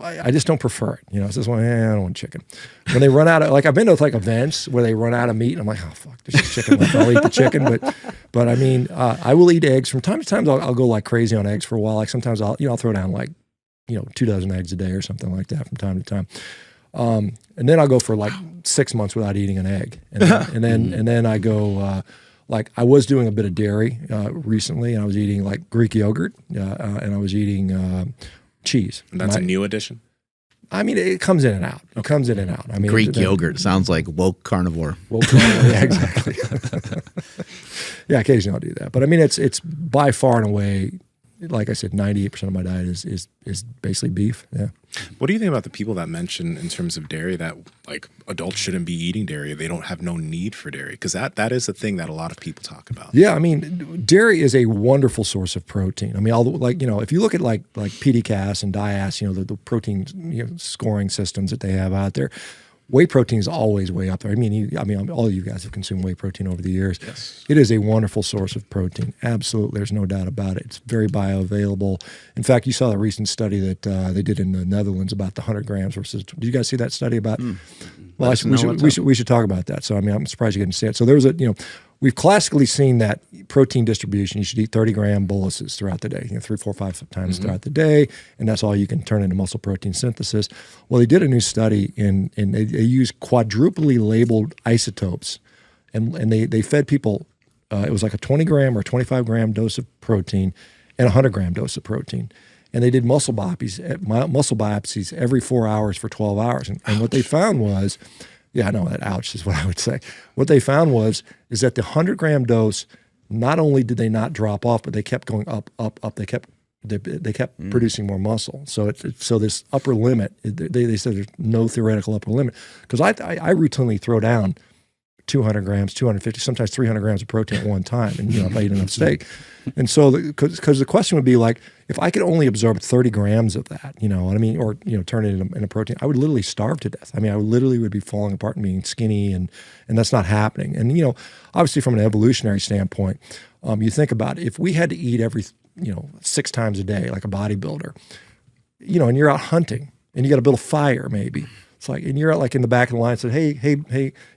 I just don't prefer it. It's just like, I don't want chicken. When they run out of, I've been to events where they run out of meat, and I'm like, oh fuck, there's just chicken left. I'll eat the chicken, but I mean, I will eat eggs from time to time. I'll go like crazy on eggs for a while. Like sometimes I'll throw down 2 dozen eggs a day or something like that from time to time. And then I'll go for 6 months without eating an egg, and then I go. I was doing a bit of dairy recently, and I was eating Greek yogurt, and I was eating cheese. And that's a new addition? I mean, it comes in and out. I mean, Greek yogurt sounds like woke carnivore. Yeah, exactly. Yeah, occasionally I'll do that. But I mean, it's by far and away like I said, 98% of my diet is basically beef. Yeah. What do you think about the people that mention in terms of dairy that like adults shouldn't be eating dairy? They don't have no need for dairy, because that is a thing that a lot of people talk about. Yeah, I mean, dairy is a wonderful source of protein. I mean, if you look at like PDCAS and DIAS, the protein scoring systems that they have out there, whey protein is always way up there. I mean, all of you guys have consumed whey protein over the years. Yes. It is a wonderful source of protein. Absolutely, there's no doubt about it. It's very bioavailable. In fact, you saw the recent study that they did in the Netherlands about the 100 grams versus. Did you guys see that study about? Well, we should talk about that. So I mean, I'm surprised you didn't see it. So there was we've classically seen that protein distribution. You should eat 30-gram boluses throughout the day, 3, 4, 5 times throughout the day, and that's all you can turn into muscle protein synthesis. Well, they did a new study, and they used quadruply labeled isotopes, and they fed people, it was like a 20-gram or 25-gram dose of protein and a 100-gram dose of protein. And they did muscle biopsies every 4 hours for 12 hours. And what they found was, yeah, no, that ouch is what I would say. What they found is that the 100-gram dose, not only did they not drop off, but they kept going up. They kept producing more muscle. So so this upper limit, they said there's no theoretical upper limit, because I routinely throw down 200 grams, 250, sometimes 300 grams of protein at one time, and if I eat enough steak. And so, because the question would be like, if I could only absorb 30 grams of that, you know what I mean, or turn it into protein, I would literally starve to death. I mean, I would be falling apart and being skinny, and that's not happening. And obviously from an evolutionary standpoint, you think about it, if we had to eat every 6 times a day like a bodybuilder, and you're out hunting and you got to build a fire maybe. It's like, and you're like in the back of the line and said, hey,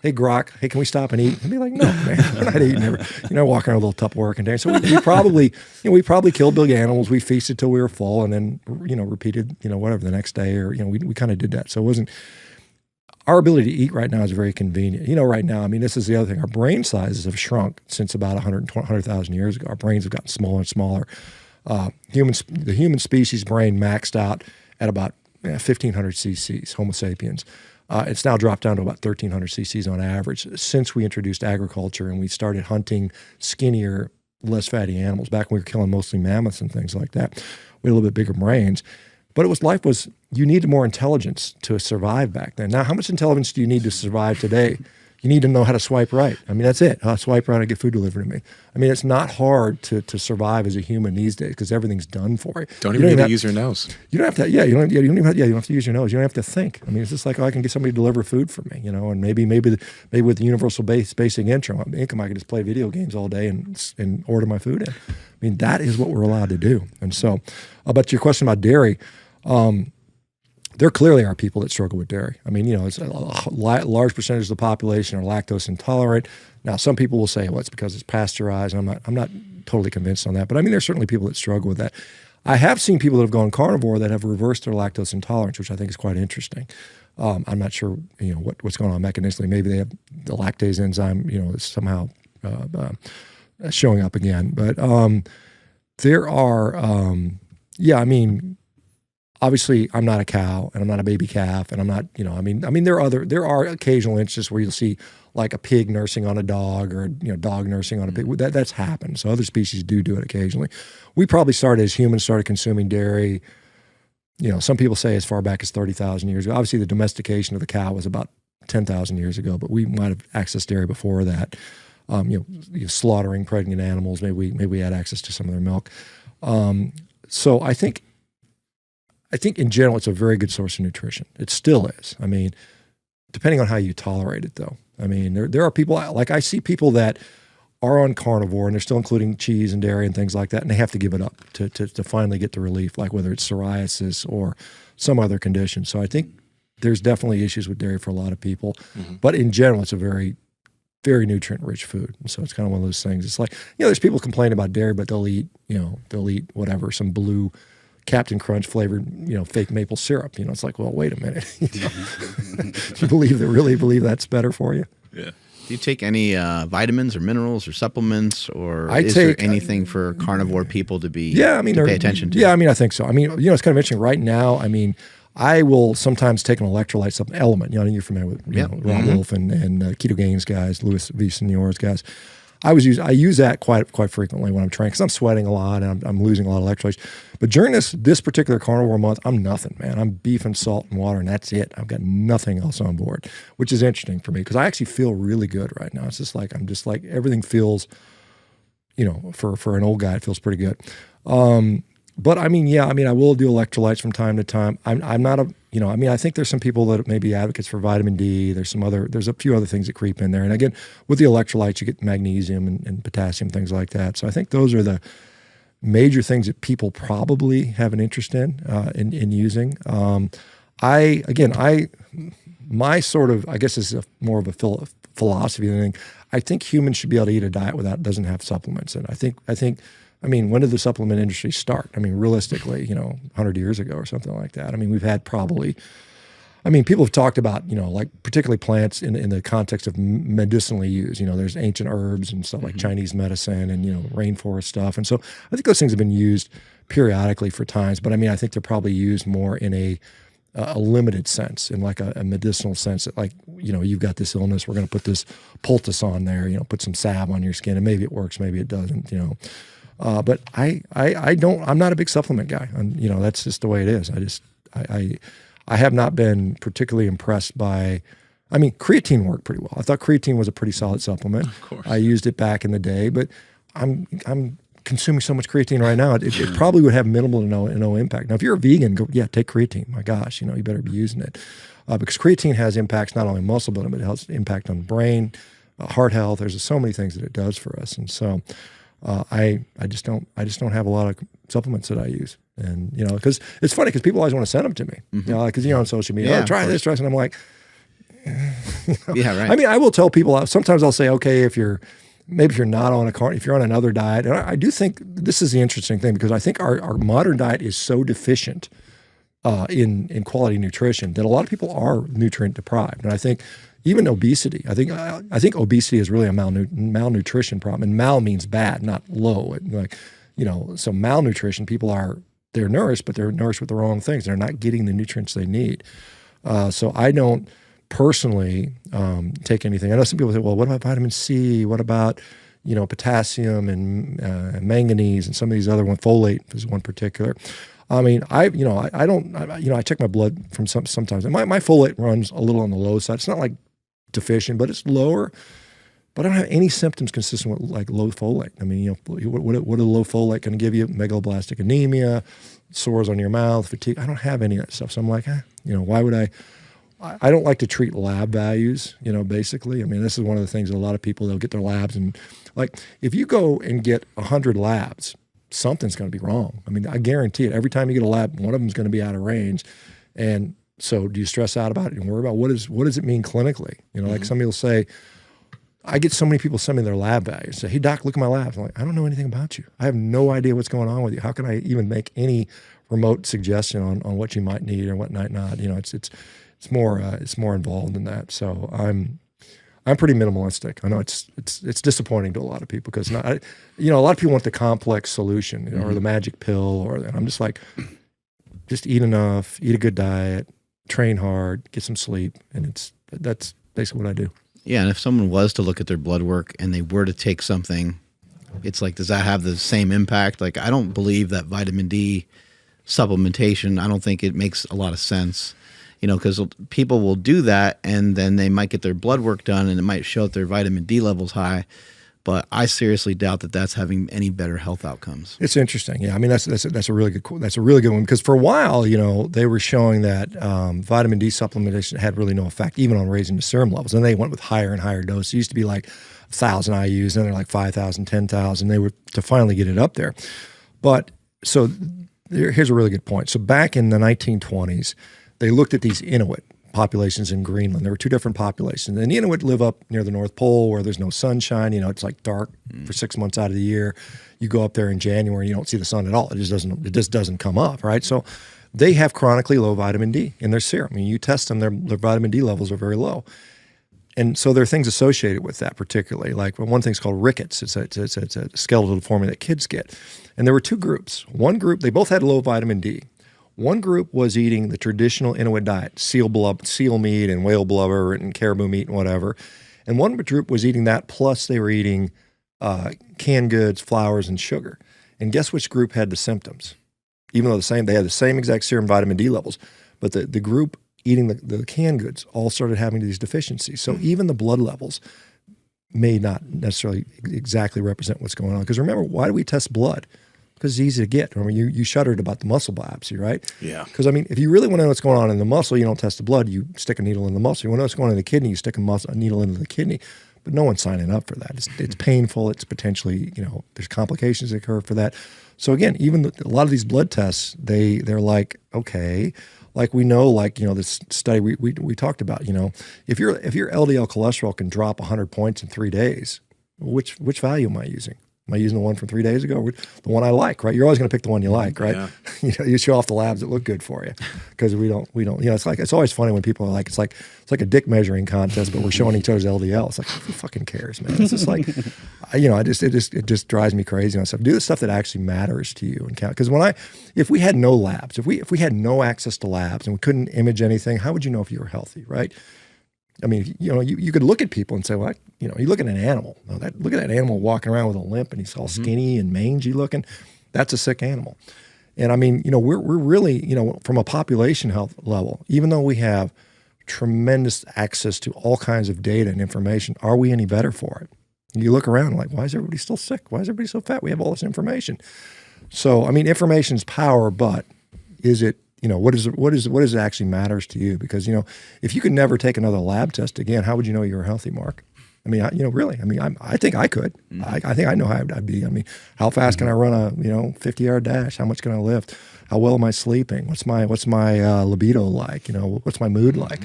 Grok, hey, can we stop and eat? And be like, no, man, we're not eating. Walking around a little Tupperware container. So we probably killed big animals. We feasted till we were full, and then repeated whatever the next day, or we kind of did that. So it wasn't. Our ability to eat right now is very convenient. Right now, I mean, this is the other thing. Our brain sizes have shrunk since about 100,000 years ago. Our brains have gotten smaller and smaller. The human species brain maxed out at about 1,500 cc's, Homo sapiens. It's now dropped down to about 1,300 cc's on average since we introduced agriculture and we started hunting skinnier, less fatty animals. Back when we were killing mostly mammoths and things like that, we had a little bit bigger brains. But you needed more intelligence to survive back then. Now, how much intelligence do you need to survive today? You need to know how to swipe right. I mean, that's it. I'll swipe right and get food delivered to me. I mean, it's not hard to survive as a human these days because everything's done for you. Don't even need to use your nose. You don't have to. Yeah, you don't have to use your nose. You don't have to think. I mean, it's just like, I can get somebody to deliver food for me. And maybe with the universal basic income, I can just play video games all day and order my food in. I mean, that is what we're allowed to do. And so, but your question about dairy. There clearly are people that struggle with dairy. I mean, it's a large percentage of the population are lactose intolerant. Now, some people will say, well, it's because it's pasteurized. I'm not totally convinced on that. But I mean, there's certainly people that struggle with that. I have seen people that have gone carnivore that have reversed their lactose intolerance, which I think is quite interesting. I'm not sure, what's going on mechanistically. Maybe they have the lactase enzyme, is somehow showing up again. But there are, I mean, obviously, I'm not a cow and I'm not a baby calf, and I'm not, there are occasional instances where you'll see like a pig nursing on a dog, or dog nursing on a pig. That's happened. So other species do it occasionally. We probably started consuming dairy. Some people say as far back as 30,000 years ago. Obviously, the domestication of the cow was about 10,000 years ago, but we might have accessed dairy before that. Slaughtering pregnant animals. Maybe we had access to some of their milk. So I think in general, it's a very good source of nutrition. It still is. I mean, depending on how you tolerate it, though. I mean, there are people, like I see people that are on carnivore and they're still including cheese and dairy and things like that, and they have to give it up to finally get the relief, like whether it's psoriasis or some other condition. So I think there's definitely issues with dairy for a lot of people. Mm-hmm. But in general, it's a very, very nutrient-rich food. And so it's kind of one of those things. It's like, there's people complaining about dairy, but they'll eat whatever, some blue Captain Crunch flavored, fake maple syrup. It's like, well, wait a minute. Do you really believe that's better for you? Yeah. Do you take any vitamins or minerals or supplements, or is there anything for carnivore people to pay attention to? Yeah, I mean, I think so. I mean, it's kind of interesting right now. I mean, I will sometimes take an electrolyte supplement. You're familiar with Rob Wolf and Keto Gains guys, Louis V. Signor's guys. I use that quite frequently when I'm training because I'm sweating a lot and I'm losing a lot of electrolytes. But during this particular carnivore month, I'm nothing, man. I'm beef and salt and water, and that's it. I've got nothing else on board, which is interesting for me because I actually feel really good right now. It's just like everything feels, for an old guy, it feels pretty good. But I mean, I will do electrolytes from time to time. I'm not I think there's some people that may be advocates for vitamin D. There's a few other things that creep in there. And again, with the electrolytes, you get magnesium and potassium, things like that. So I think those are the major things that people probably have an interest in using. My sort of, I guess this is more of a philosophy than anything. I think humans should be able to eat a diet doesn't have supplements. And I think, when did the supplement industry start? Realistically, 100 years ago or something like that. We've had people have talked about, like particularly plants in the context of medicinally used. There's ancient herbs and stuff like Chinese medicine and, rainforest stuff. And so I think those things have been used periodically for times. But I think they're probably used more in a limited sense, in like a medicinal sense that like, you've got this illness, we're going to put this poultice on there, put some salve on your skin and maybe it works, maybe it doesn't, But I'm not a big supplement guy. That's just the way it is. I have not been particularly impressed by, creatine worked pretty well. I thought creatine was a pretty solid supplement. Of course. I used it back in the day, but I'm consuming so much creatine right now, it probably would have minimal to no impact. Now, if you're a vegan, take creatine. My gosh, you better be using it. Because creatine has impacts not only on muscle building, but it has impact on brain, heart health. There's so many things that it does for us. And so I just don't have a lot of supplements that I use. And, because it's funny because people always want to send them to me, because, on social media, try this, and I'm like, yeah, right. I will tell people, sometimes I'll say, okay, if you're not on if you're on another diet, and I do think this is the interesting thing because I think our modern diet is so deficient in quality nutrition that a lot of people are nutrient deprived. And I think even obesity, I think obesity is really a malnutrition problem. And mal means bad, not low. So malnutrition, they're nourished, but they're nourished with the wrong things. They're not getting the nutrients they need. So I don't personally take anything. I know some people say, well, what about vitamin C? What about, potassium and manganese and some of these other ones, folate is one particular. I check my blood from sometimes. And my folate runs a little on the low side. It's not like deficient, but it's lower. But I don't have any symptoms consistent with like low folate. What are low folate going to give you? Megaloblastic anemia, sores on your mouth, fatigue. I don't have any of that stuff. So I'm like, why would I don't like to treat lab values, basically. This is one of the things that a lot of people, they'll get their labs and like, if you go and get 100 labs, something's going to be wrong. I guarantee it. Every time you get a lab, one of them is going to be out of range. And so do you stress out about it and worry about what does it mean clinically? Like some people say, I get so many people send me their lab values. Say, hey doc, look at my labs. I'm like, I don't know anything about you. I have no idea what's going on with you. How can I even make any remote suggestion on what you might need or what might not? It's more involved than that. So I'm pretty minimalistic. I know it's disappointing to a lot of people because a lot of people want the complex solution, or the magic pill, and I'm just like, just eat enough, eat a good diet, train hard, get some sleep, and that's basically what I do. Yeah, and if someone was to look at their blood work and they were to take something, it's like, does that have the same impact? Like, I don't believe that vitamin D supplementation, I don't think it makes a lot of sense. Because people will do that and then they might get their blood work done and it might show that their vitamin D level's high. But I seriously doubt that that's having any better health outcomes. It's interesting. Yeah, that's a really good one because for a while, they were showing that vitamin D supplementation had really no effect even on raising the serum levels. And they went with higher and higher doses. It used to be like 1,000 IUs, then they're like 5,000, 10,000. They were to finally get it up there. But so here's a really good point. So back in the 1920s, they looked at these Inuit populations in Greenland. There were two different populations. And the Inuit live up near the North Pole where there's no sunshine. It's like dark for 6 months out of the year. You go up there in January and you don't see the sun at all. It just doesn't come up, right? So they have chronically low vitamin D in their serum. You test them, their vitamin D levels are very low. And so there are things associated with that particularly. Like one thing's called rickets. It's a skeletal deformity that kids get. And there were two groups. One group, they both had low vitamin D. One group was eating the traditional Inuit diet, seal meat and whale blubber and caribou meat and whatever. And one group was eating that, plus they were eating canned goods, flours, and sugar. And guess which group had the symptoms? Even though they had the same exact serum vitamin D levels, but the group eating the canned goods all started having these deficiencies. So even the blood levels may not necessarily exactly represent what's going on. Because remember, why do we test blood? Because it's easy to get. Remember, you shuddered about the muscle biopsy, right? Yeah. Because, I mean, if you really want to know what's going on in the muscle, you don't test the blood, you stick a needle in the muscle. You want to know what's going on in the kidney, you stick a needle into the kidney. But no one's signing up for that. It's painful. It's potentially, there's complications that occur for that. So again, even a lot of these blood tests, they're like, okay, like we know, this study we talked about, if your LDL cholesterol can drop 100 points in 3 days, which value am I using? Am I using the one from 3 days ago or the one I like, right? You're always going to pick the one you like, right? Yeah. You show off the labs that look good for you because we don't, it's always funny when people are like, it's like a dick measuring contest, but we're showing each other's LDL. It's like, who fucking cares, man? It's just like, it just drives me crazy. And stuff. Do the stuff that actually matters to you and count. Because if we had no labs, if we had no access to labs and we couldn't image anything, how would you know if you were healthy, right? I mean, you could look at people and say, well, you look at an animal. Look at that animal walking around with a limp and he's all skinny and mangy looking. That's a sick animal. And I mean, we're really, from a population health level, even though we have tremendous access to all kinds of data and information, are we any better for it? You look around and like, why is everybody still sick? Why is everybody so fat? We have all this information. So, I mean, information is power, but is it, what does it actually matters to you? Because, if you could never take another lab test again, how would you know you were healthy, Mark? I mean, really, I mean, I think I could. I think I know how I'd be. I mean, how fast can I run a 50-yard dash? How much can I lift? How well am I sleeping? What's my libido like? What's my mood like?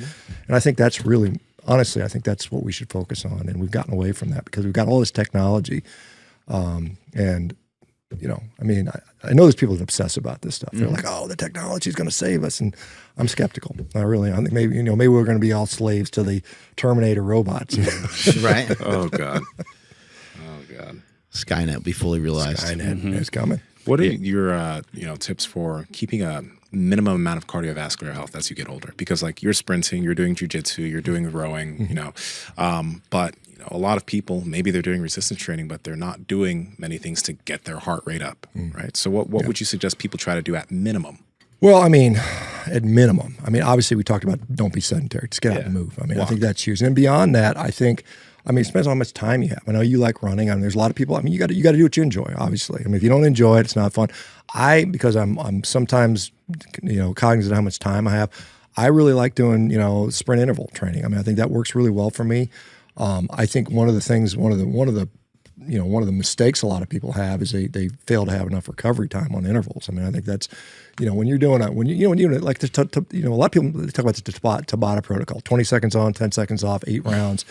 And I think that's really, honestly, I think that's what we should focus on. And we've gotten away from that because we've got all this technology, and I mean, I know there's people that obsess about this stuff. They're like, oh, the technology is going to save us. And I'm skeptical. I think maybe we're going to be all slaves to the Terminator robots. Right. Oh, God. Skynet will be fully realized. Skynet is coming. What are your tips for keeping a minimum amount of cardiovascular health as you get older? Because you're sprinting, you're doing jujitsu, you're doing rowing, but a lot of people, maybe they're doing resistance training, but they're not doing many things to get their heart rate up, right? So what would you suggest people try to do at minimum? Well, I mean, at minimum, obviously we talked about don't be sedentary, just get out and move. I think that's huge. And beyond that, it depends on how much time you have. I know you like running. There's a lot of people, you got to do what you enjoy, obviously. If you don't enjoy it, it's not fun. Because I'm sometimes, cognizant of how much time I have, I really like doing, sprint interval training. I think that works really well for me. I think one of the mistakes a lot of people have is they fail to have enough recovery time on intervals. I think that's, when you're doing a lot of people they talk about the Tabata protocol, 20 seconds on, 10 seconds off, 8 rounds.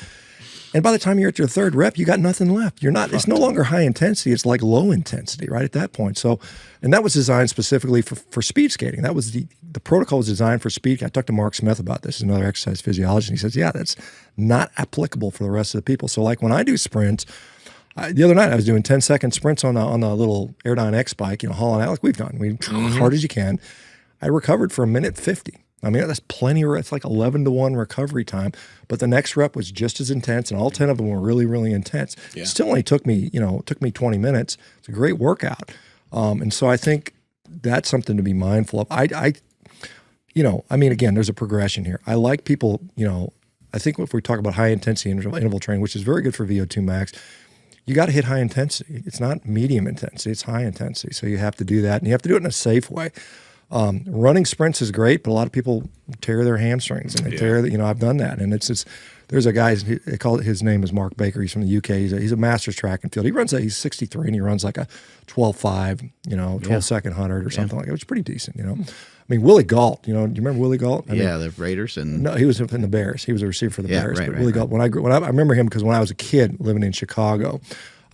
And by the time you're at your third rep, you got nothing left. It's no longer high intensity. It's like low intensity, right at that point. So, and that was designed specifically for speed skating. That was the protocol was designed for speed. I talked to Mark Smith about this, another exercise physiologist, and he says, yeah, that's not applicable for the rest of the people. So when I do sprints, the other night I was doing 10-second sprints on the little Airdyne X bike, hauling out like we've done. As hard as you can. I recovered for 1:50. That's plenty. It's like 11-to-1 recovery time. But the next rep was just as intense, and all 10 of them were really, really intense. Yeah. It still only took me 20 minutes. It's a great workout. And so I think that's something to be mindful of. Again, there's a progression here. I like people, I think if we talk about high intensity interval training, which is very good for VO2 max, you got to hit high intensity. It's not medium intensity, it's high intensity. So you have to do that, and you have to do it in a safe way. Running sprints is great, but a lot of people tear their hamstrings and they tear. I've done that, and there's a guy. His name is Mark Baker. He's from the UK. He's a master's track and field. He's 63 and he runs like a 12.5, 12-second 100 or something like that, which is pretty decent. Willie Gault. Do you remember Willie Gault? The Raiders and no, he was in the Bears. He was a receiver for the Bears. Right, but Willie Gault. I remember him because when I was a kid living in Chicago,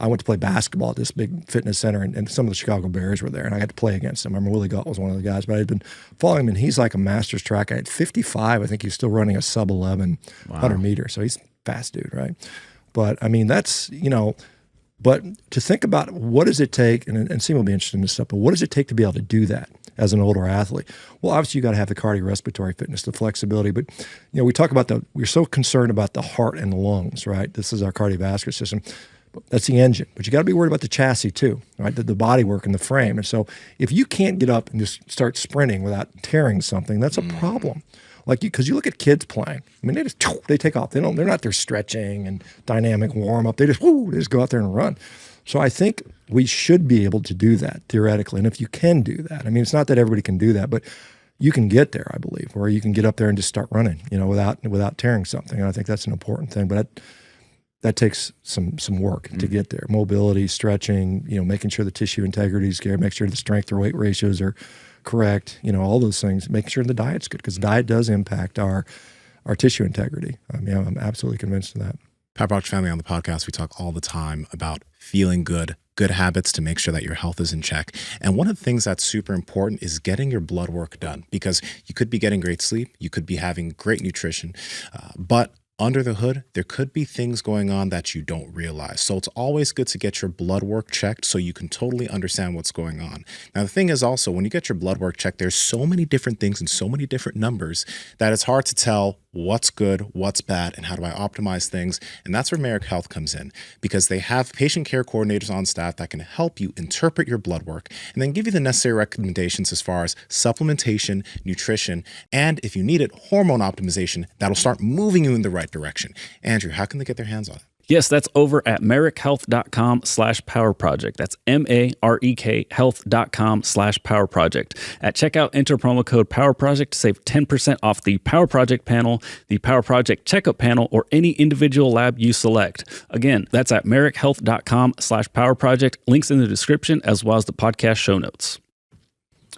I went to play basketball at this big fitness center, and some of the Chicago Bears were there, and I got to play against them. I remember Willie Gault was one of the guys, but I had been following him, and he's like a master's track guy. At 55, I think he's still running a sub-11 100 meter, so he's a fast dude, right? But, that's, but to think about what does it take, and Nsima will be interested in this stuff, but what does it take to be able to do that as an older athlete? Well, obviously you got to have the cardiorespiratory fitness, the flexibility, but, we talk about we're so concerned about the heart and the lungs, right? This is our cardiovascular system. That's the engine. But you got to be worried about the chassis too, right? The body work and the frame. And so if you can't get up and just start sprinting without tearing something, that's a problem. Like because you look at kids playing. I mean, they take off. They're not there stretching and dynamic warm up. They just go out there and run. So I think we should be able to do that theoretically. And if you can do that, I mean, it's not that everybody can do that, but you can get there, I believe, where you can get up there and just start running, without tearing something. And I think that's an important thing. But that takes some work to get there. Mobility, stretching, making sure the tissue integrity is good, make sure the strength to weight ratios are correct, all those things, making sure the diet's good, because diet does impact our tissue integrity. I mean, I'm absolutely convinced of that. Power Project Family on the podcast, we talk all the time about feeling good habits to make sure that your health is in check. And one of the things that's super important is getting your blood work done, because you could be getting great sleep, you could be having great nutrition, but under the hood, there could be things going on that you don't realize. So it's always good to get your blood work checked so you can totally understand what's going on. Now, the thing is also, when you get your blood work checked, there's so many different things and so many different numbers that it's hard to tell what's good, what's bad, and how do I optimize things. And that's where Merrick Health comes in, because they have patient care coordinators on staff that can help you interpret your blood work and then give you the necessary recommendations as far as supplementation, nutrition, and if you need it, hormone optimization that'll start moving you in the right direction. Andrew, how can they get their hands on it? Yes, that's over at merrickhealth.com/power project. That's MAREK health.com/power project. At checkout, enter promo code Power Project to save 10% off the Power Project panel, the Power Project checkup panel, or any individual lab you select. Again, that's at merrickhealth.com/power project. Links in the description as well as the podcast show notes.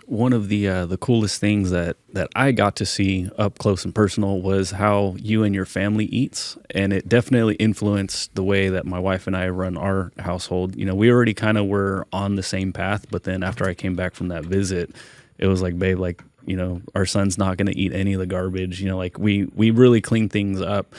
One of the coolest things that I got to see up close and personal was how you and your family eats, and it definitely influenced the way that my wife and I run our household. We already kind of were on the same path, but then after I came back from that visit, it was like, babe, our son's not going to eat any of the garbage. We really clean things up.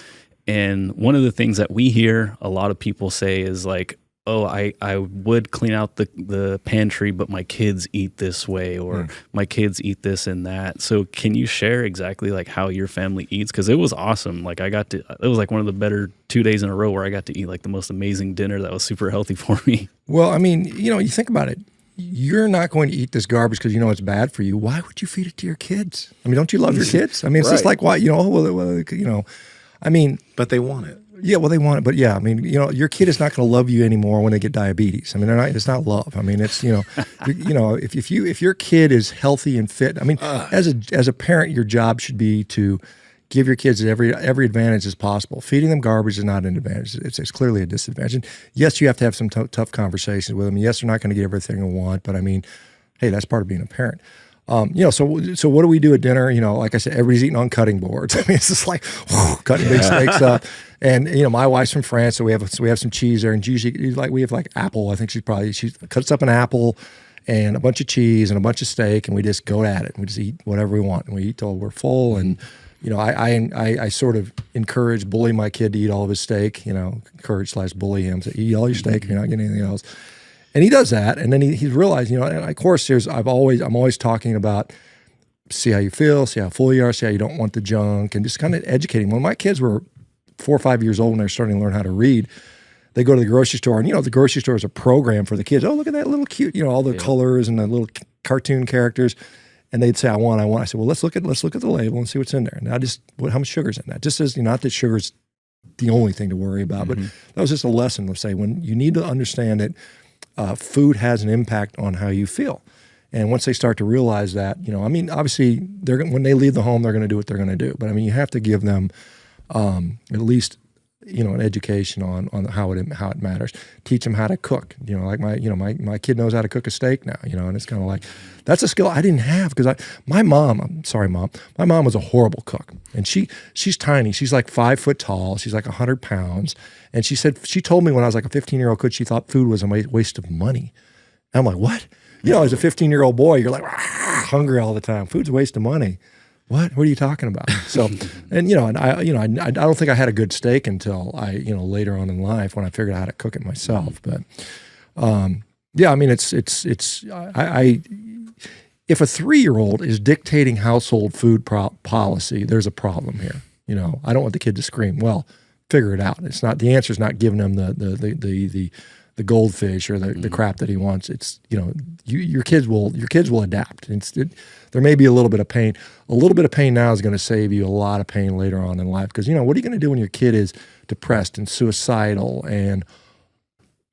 And one of the things that we hear a lot of people say is like, oh, I would clean out the pantry, but my kids eat this way, or my kids eat this and that. So can you share exactly like how your family eats? Because it was awesome. Like it was like one of the better 2 days in a row where I got to eat like the most amazing dinner that was super healthy for me. Well, I mean, you think about it. You're not going to eat this garbage because it's bad for you. Why would you feed it to your kids? I mean, don't you love your kids? I mean, it's just like, why, I mean. But they want it. Yeah, well, they want it, but yeah, I mean, your kid is not going to love you anymore when they get diabetes. I mean, it's not love. I mean, it's if your kid is healthy and fit, I mean, as a parent, your job should be to give your kids every advantage as possible. Feeding them garbage is not an advantage; it's clearly a disadvantage. And yes, you have to have some tough conversations with them. Yes, they're not going to get everything they want, but I mean, hey, that's part of being a parent. So what do we do at dinner? Like I said, everybody's eating on cutting boards. I mean, it's just like cutting big steaks up. And my wife's from France, so we have some cheese there. And usually, we have like apple. I think she cuts up an apple and a bunch of cheese and a bunch of steak, and we just go at it. And we just eat whatever we want, and we eat till we're full. And I sort of bully my kid to eat all of his steak. Encourage/bully him to eat all your steak. You're not getting anything else. And he does that, and then he's realized, and of course, I'm always talking about, see how you feel, see how full you are, see how you don't want the junk, and just kind of educating. When my kids were 4 or 5 years old and they're starting to learn how to read, they go to the grocery store, and the grocery store is a program for the kids. Oh, look at that little cute, all the colors and the little cartoon characters, and they'd say, I want. I said, well, let's look at the label and see what's in there. And how much sugar's in that? Just as not that sugar's the only thing to worry about, but that was just a lesson. Let's say when you need to understand that. Food has an impact on how you feel. And once they start to realize that, obviously when they leave the home, they're going to do what they're going to do. But I mean, you have to give them at least, an education on how it matters. Teach them how to cook. Like my kid knows how to cook a steak now, and it's kind of like, that's a skill I didn't have because my mom was a horrible cook. And she's tiny. She's like 5 foot tall. She's like 100 pounds. And she told me when I was like a 15-year-old kid, she thought food was a waste of money. And I'm like, what? As a 15-year-old boy, you're like hungry all the time. Food's a waste of money. What are you talking about? So, and I don't think I had a good steak until later on in life when I figured out how to cook it myself. But yeah, I mean, if a 3-year-old is dictating household food policy, there's a problem here. I don't want the kid to scream. Well, figure it out. It's not, the answer is not giving him the goldfish or the crap that he wants. It's, you know, your kids will adapt. There may be a little bit of pain. A little bit of pain now is going to save you a lot of pain later on in life. Because, you know, what are you going to do when your kid is depressed and suicidal? And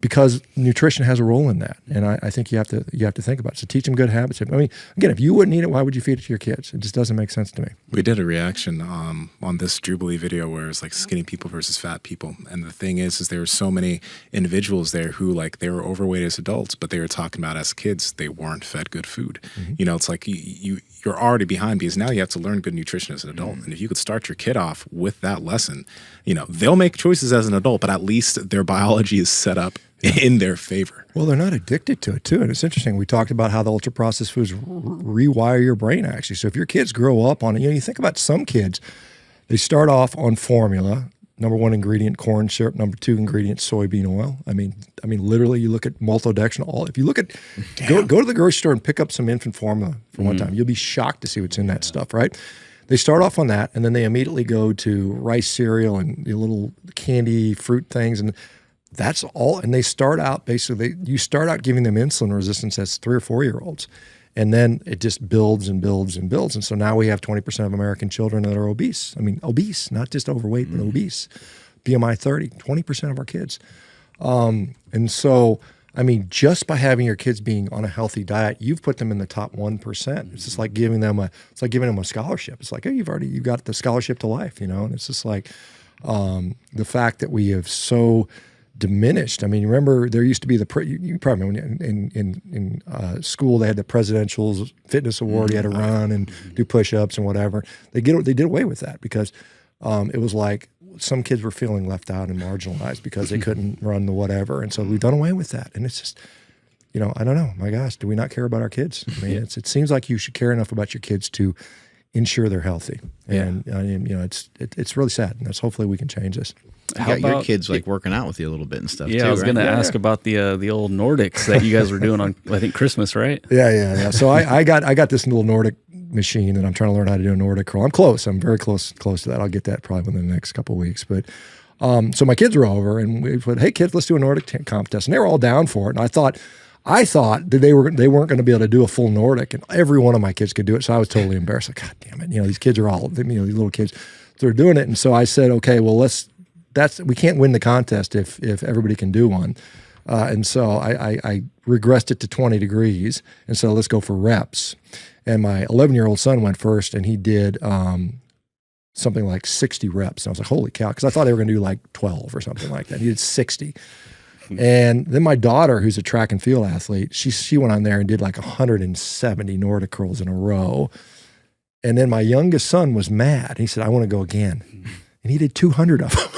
because nutrition has a role in that. And I think you have to think about it. So teach them good habits. I mean, again, if you wouldn't eat it, why would you feed it to your kids? It just doesn't make sense to me. We did a reaction on this Jubilee video where it's like skinny people versus fat people. And the thing is there were so many individuals there who, like, they were overweight as adults, but they were talking about as kids, they weren't fed good food. You know, it's like you're already behind because now you have to learn good nutrition as an adult. And if you could start your kid off with that lesson, you know, they'll make choices as an adult, but at least their biology is set up in their favor. Well, they're not addicted to it too. And it's interesting. We talked about how the ultra processed foods rewire your brain actually. So if your kids grow up on it, you know, you think about some kids, they start off on formula, number 1 ingredient, corn syrup, number 2 ingredient, soybean oil. I mean, literally you look at maltodextrin, if you look at, go to the grocery store and pick up some infant formula for one time, you'll be shocked to see what's in that stuff, right? They start off on that and then they immediately go to rice cereal and the little candy fruit things, and that's all. And they start out, basically, you start out giving them insulin resistance as 3 or 4 year olds. And then it just builds and builds and builds. And so now we have 20% of American children that are obese. I mean, obese, not just overweight, but obese. BMI 30, 20% of our kids. And so, I mean, just by having your kids being on a healthy diet, you've put them in the top 1%. It's just like giving them a scholarship. It's like, hey, you've got the scholarship to life, you know? And it's just like the fact that we have so diminished. I mean, remember there used to be you probably remember in school they had the presidential fitness award. You had to run and do push-ups and whatever. They did away with that because it was like some kids were feeling left out and marginalized because they couldn't run the whatever. And so we've done away with that. And it's just, you know, I don't know. My gosh, do we not care about our kids? I mean, it seems like you should care enough about your kids to ensure they're healthy. And you know, it's really sad. And hopefully we can change this. You got your kids like working out with you a little bit and stuff. Yeah, too, I was right? going to ask about the old Nordics that you guys were doing on, I think, Christmas, right? Yeah. So I got this little Nordic machine and I'm trying to learn how to do a Nordic curl. I'm close. I'm very close to that. I'll get that probably within the next couple of weeks. But so my kids were over and we said, hey kids, let's do a Nordic contest. And they were all down for it. And I thought that they weren't going to be able to do a full Nordic, and every one of my kids could do it. So I was totally embarrassed. Like, God damn it. You know, these kids are all, you know, these little kids, they're doing it. And so I said, okay, well, we can't win the contest if everybody can do one. And so I regressed it to 20 degrees. And so let's go for reps. And my 11-year-old son went first and he did something like 60 reps. And I was like, holy cow. Cause I thought they were going to do like 12 or something like that. He did 60. And then my daughter, who's a track and field athlete, she went on there and did like 170 Nordic curls in a row. And then my youngest son was mad. He said, I want to go again. And he did 200 of them.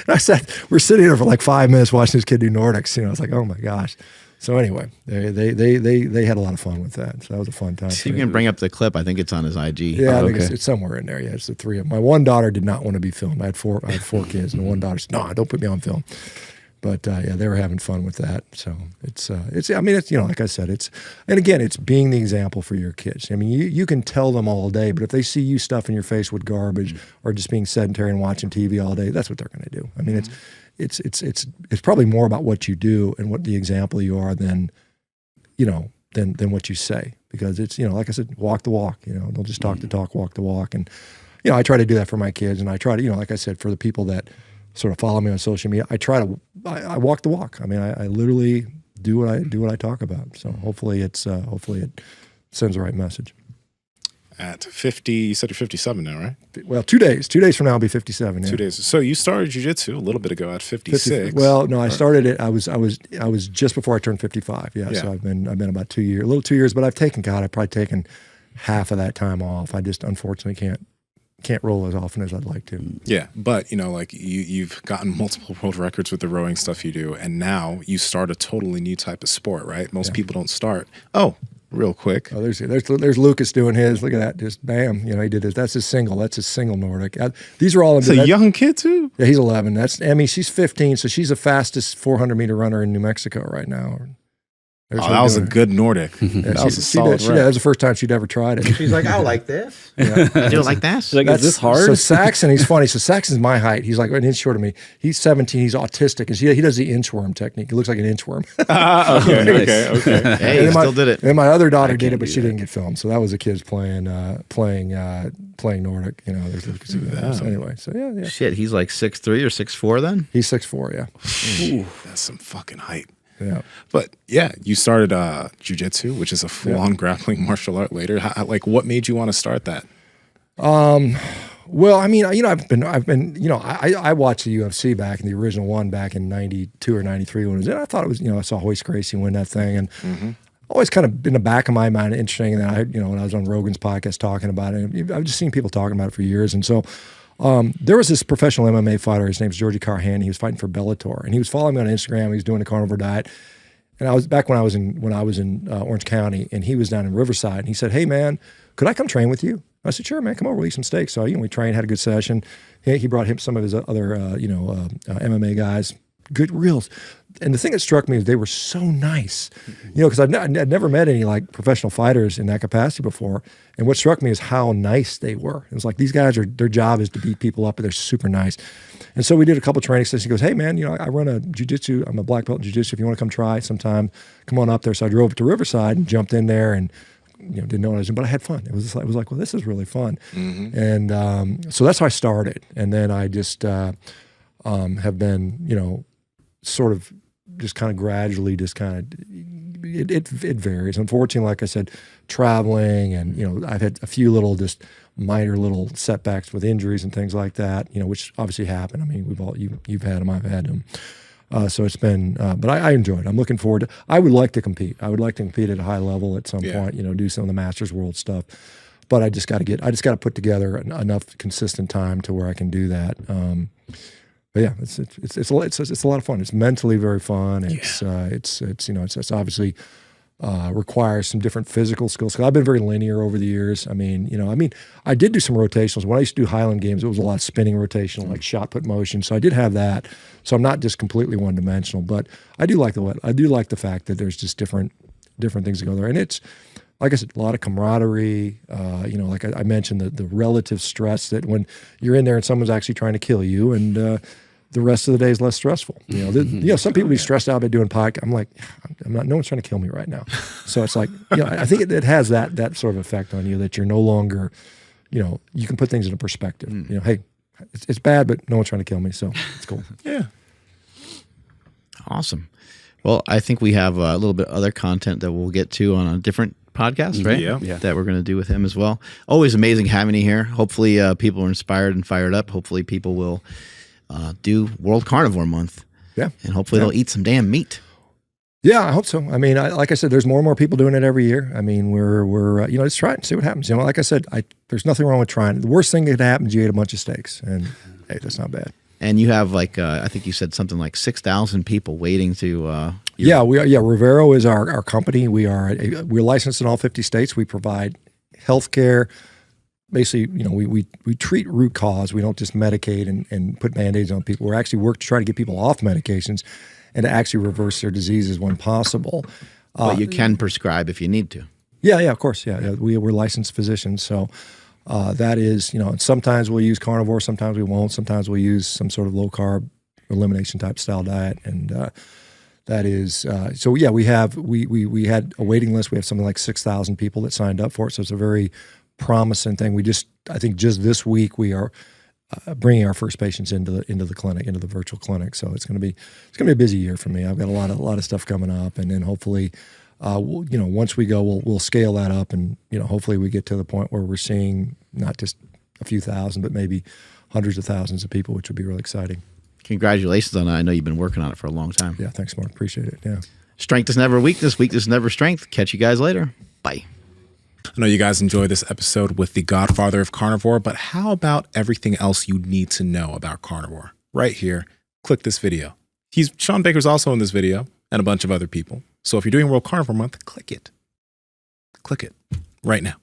And I said, we're sitting there for like 5 minutes watching this kid do Nordics. You know, I was like, oh my gosh. So anyway, they had a lot of fun with that. So that was a fun time. So you can bring up the clip. I think it's on his IG. Yeah, I think it's somewhere in there. Yeah, it's the 3 of them. My one daughter did not want to be filmed. I had four kids, and the one daughter said, no, don't put me on film. But yeah, they were having fun with that. So it's I mean, it's, you know, like I said, and again, it's being the example for your kids. I mean, you can tell them all day, but if they see you stuffing your face with garbage or just being sedentary and watching TV all day, that's what they're going to do. I mean, it's probably more about what you do and what the example you are than, you know, than what you say, because it's, you know, like I said, walk the walk. You know, don't just talk the talk, walk the walk. And you know, I try to do that for my kids, and I try to, you know, like I said, for the people that sort of follow me on social media, I walk the walk. I mean, I literally do what I talk about. So hopefully it sends the right message. At 50, you said you're 57 now, right? Well, 2 days. 2 days from now I'll be 57. Yeah. 2 days. So you started jiu-jitsu a little bit ago at 56. Well, no, I started it. I was just before I turned 55. Yeah. So I've been about 2 years, a little 2 years, but I've probably taken half of that time off. I just unfortunately can't roll as often as I'd like to. Yeah, but you know, like you've gotten multiple world records with the rowing stuff you do, and now you start a totally new type of sport, right? Most people don't start. Oh, real quick. Oh, there's Lucas doing his. Look at that, just bam. You know, he did this. That's his single. That's his single Nordic. These are all. It's a young kid too. Yeah, he's 11. That's Emmy. She's 15, so she's the fastest 400-meter runner in New Mexico right now. Oh, that was a good Nordic. That was a solid that was the first time she'd ever tried it. She's like, I like this. I do it like that. She's like, is this hard? So Saxon, he's funny. So Saxon's my height. He's like an inch shorter than me. He's 17. He's autistic, and he does the inchworm technique. He looks like an inchworm. Okay. Hey, he still did it. And my other daughter did it, but she didn't get filmed. So that was the kids playing Nordic. You know, so anyway. So yeah. Shit, he's like 6'3" or 6'4" then? He's 6'4", yeah. Ooh, that's some fucking height. Yeah. But yeah, you started jiu-jitsu, which is a full-on grappling martial art later. Like, what made you want to start that? Well, I mean, you know, I've been, you know, I watched the UFC back in the original one back in 92 or 93 when it was in. I thought it was, you know, I saw Hoist Gracie win that thing, and always kind of in the back of my mind interesting. And then I, you know, when I was on Rogan's podcast talking about it, I've just seen people talking about it for years. And so there was this professional MMA fighter. His name's Georgie Carhan. He was fighting for Bellator, and he was following me on Instagram. He was doing the carnivore diet. And I was back when I was in Orange County, and he was down in Riverside. And he said, "Hey man, could I come train with you?" I said, "Sure, man. Come over. We'll eat some steak." So we trained, had a good session. He brought him some of his other MMA guys, good reels. And the thing that struck me is they were so nice, you know, because I'd never met any like professional fighters in that capacity before. And what struck me is how nice they were. It was like these guys their job is to beat people up, and they're super nice. And so we did a couple training sessions. He goes, "Hey man, you know, I run a jiu-jitsu. I'm a black belt in jiu-jitsu. If you want to come try sometime, come on up there." So I drove to Riverside and jumped in there and, you know, didn't know what I was doing, but I had fun. It was like, well, this is really fun. And so that's how I started. And then I just have been, you know, sort of just kind of gradually just kind of, it varies. Unfortunately, like I said, traveling and, you know, I've had a few little just minor little setbacks with injuries and things like that, you know, which obviously happen. I mean, you've had them, I've had them. So it's been, but I enjoy it. I'm looking forward to, I would like to compete. I would like to compete at a high level at some point, you know, do some of the Masters World stuff. But I just got to put together enough consistent time to where I can do that. But yeah, it's a lot of fun. It's mentally very fun. It's you know, it's obviously requires some different physical skills. Because I've been very linear over the years. I mean, I did do some rotationals. When I used to do Highland Games, it was a lot of spinning rotational, like shot put motion. So I did have that. So I'm not just completely one dimensional. But I do like the fact that there's just different things that go there. And it's, like I said, a lot of camaraderie. You know, like I mentioned, the relative stress that when you're in there and someone's actually trying to kill you, and the rest of the day is less stressful. You know, some people be stressed out by doing podcast. I'm like, no one's trying to kill me right now. So it's like, you know, I think it has that sort of effect on you that you're no longer, you know, you can put things into perspective. You know, hey, it's bad, but no one's trying to kill me, so it's cool. Yeah. Awesome. Well, I think we have a little bit of other content that we'll get to on a different podcast, right? Yeah. That we're going to do with him as well. Always amazing having you here. Hopefully people are inspired and fired up. Hopefully people will do World Carnivore Month. Yeah. And hopefully they'll eat some damn meat. Yeah, I hope so. I mean, like I said, there's more and more people doing it every year. I mean, we're you know, let's try it and see what happens. You know, like I said, there's nothing wrong with trying. The worst thing that could happen is you ate a bunch of steaks, and hey, that's not bad. And you have like, I think you said something like 6,000 people waiting to. Rivero is our company. We're licensed in all 50 states. We provide healthcare. Basically, you know, we treat root cause. We don't just medicate and put Band-Aids on people. We actually work to try to get people off medications and to actually reverse their diseases when possible. But you can prescribe if you need to. Yeah, of course. Yeah. We're licensed physicians. So that is, you know, sometimes we'll use carnivore, sometimes we won't. Sometimes we'll use some sort of low-carb elimination type style diet. And that is, so yeah, we had a waiting list. We have something like 6,000 people that signed up for it. So it's a very promising thing. I think just this week we are bringing our first patients into the clinic, into the virtual clinic. So it's going to be a busy year for me. I've got a lot of stuff coming up, and then hopefully, you know, once we go, we'll scale that up, and you know, hopefully we get to the point where we're seeing not just a few thousand, but maybe hundreds of thousands of people, which would be really exciting. Congratulations on that. I know you've been working on it for a long time. Yeah, thanks, Mark. Appreciate it. Yeah. Strength is never weakness. Weakness is never strength. Catch you guys later. Bye. I know you guys enjoyed this episode with the godfather of carnivore, but how about everything else you need to know about carnivore? Right here, click this video. Shawn Baker's also in this video, and a bunch of other people. So if you're doing World Carnivore Month, click it. Click it right now.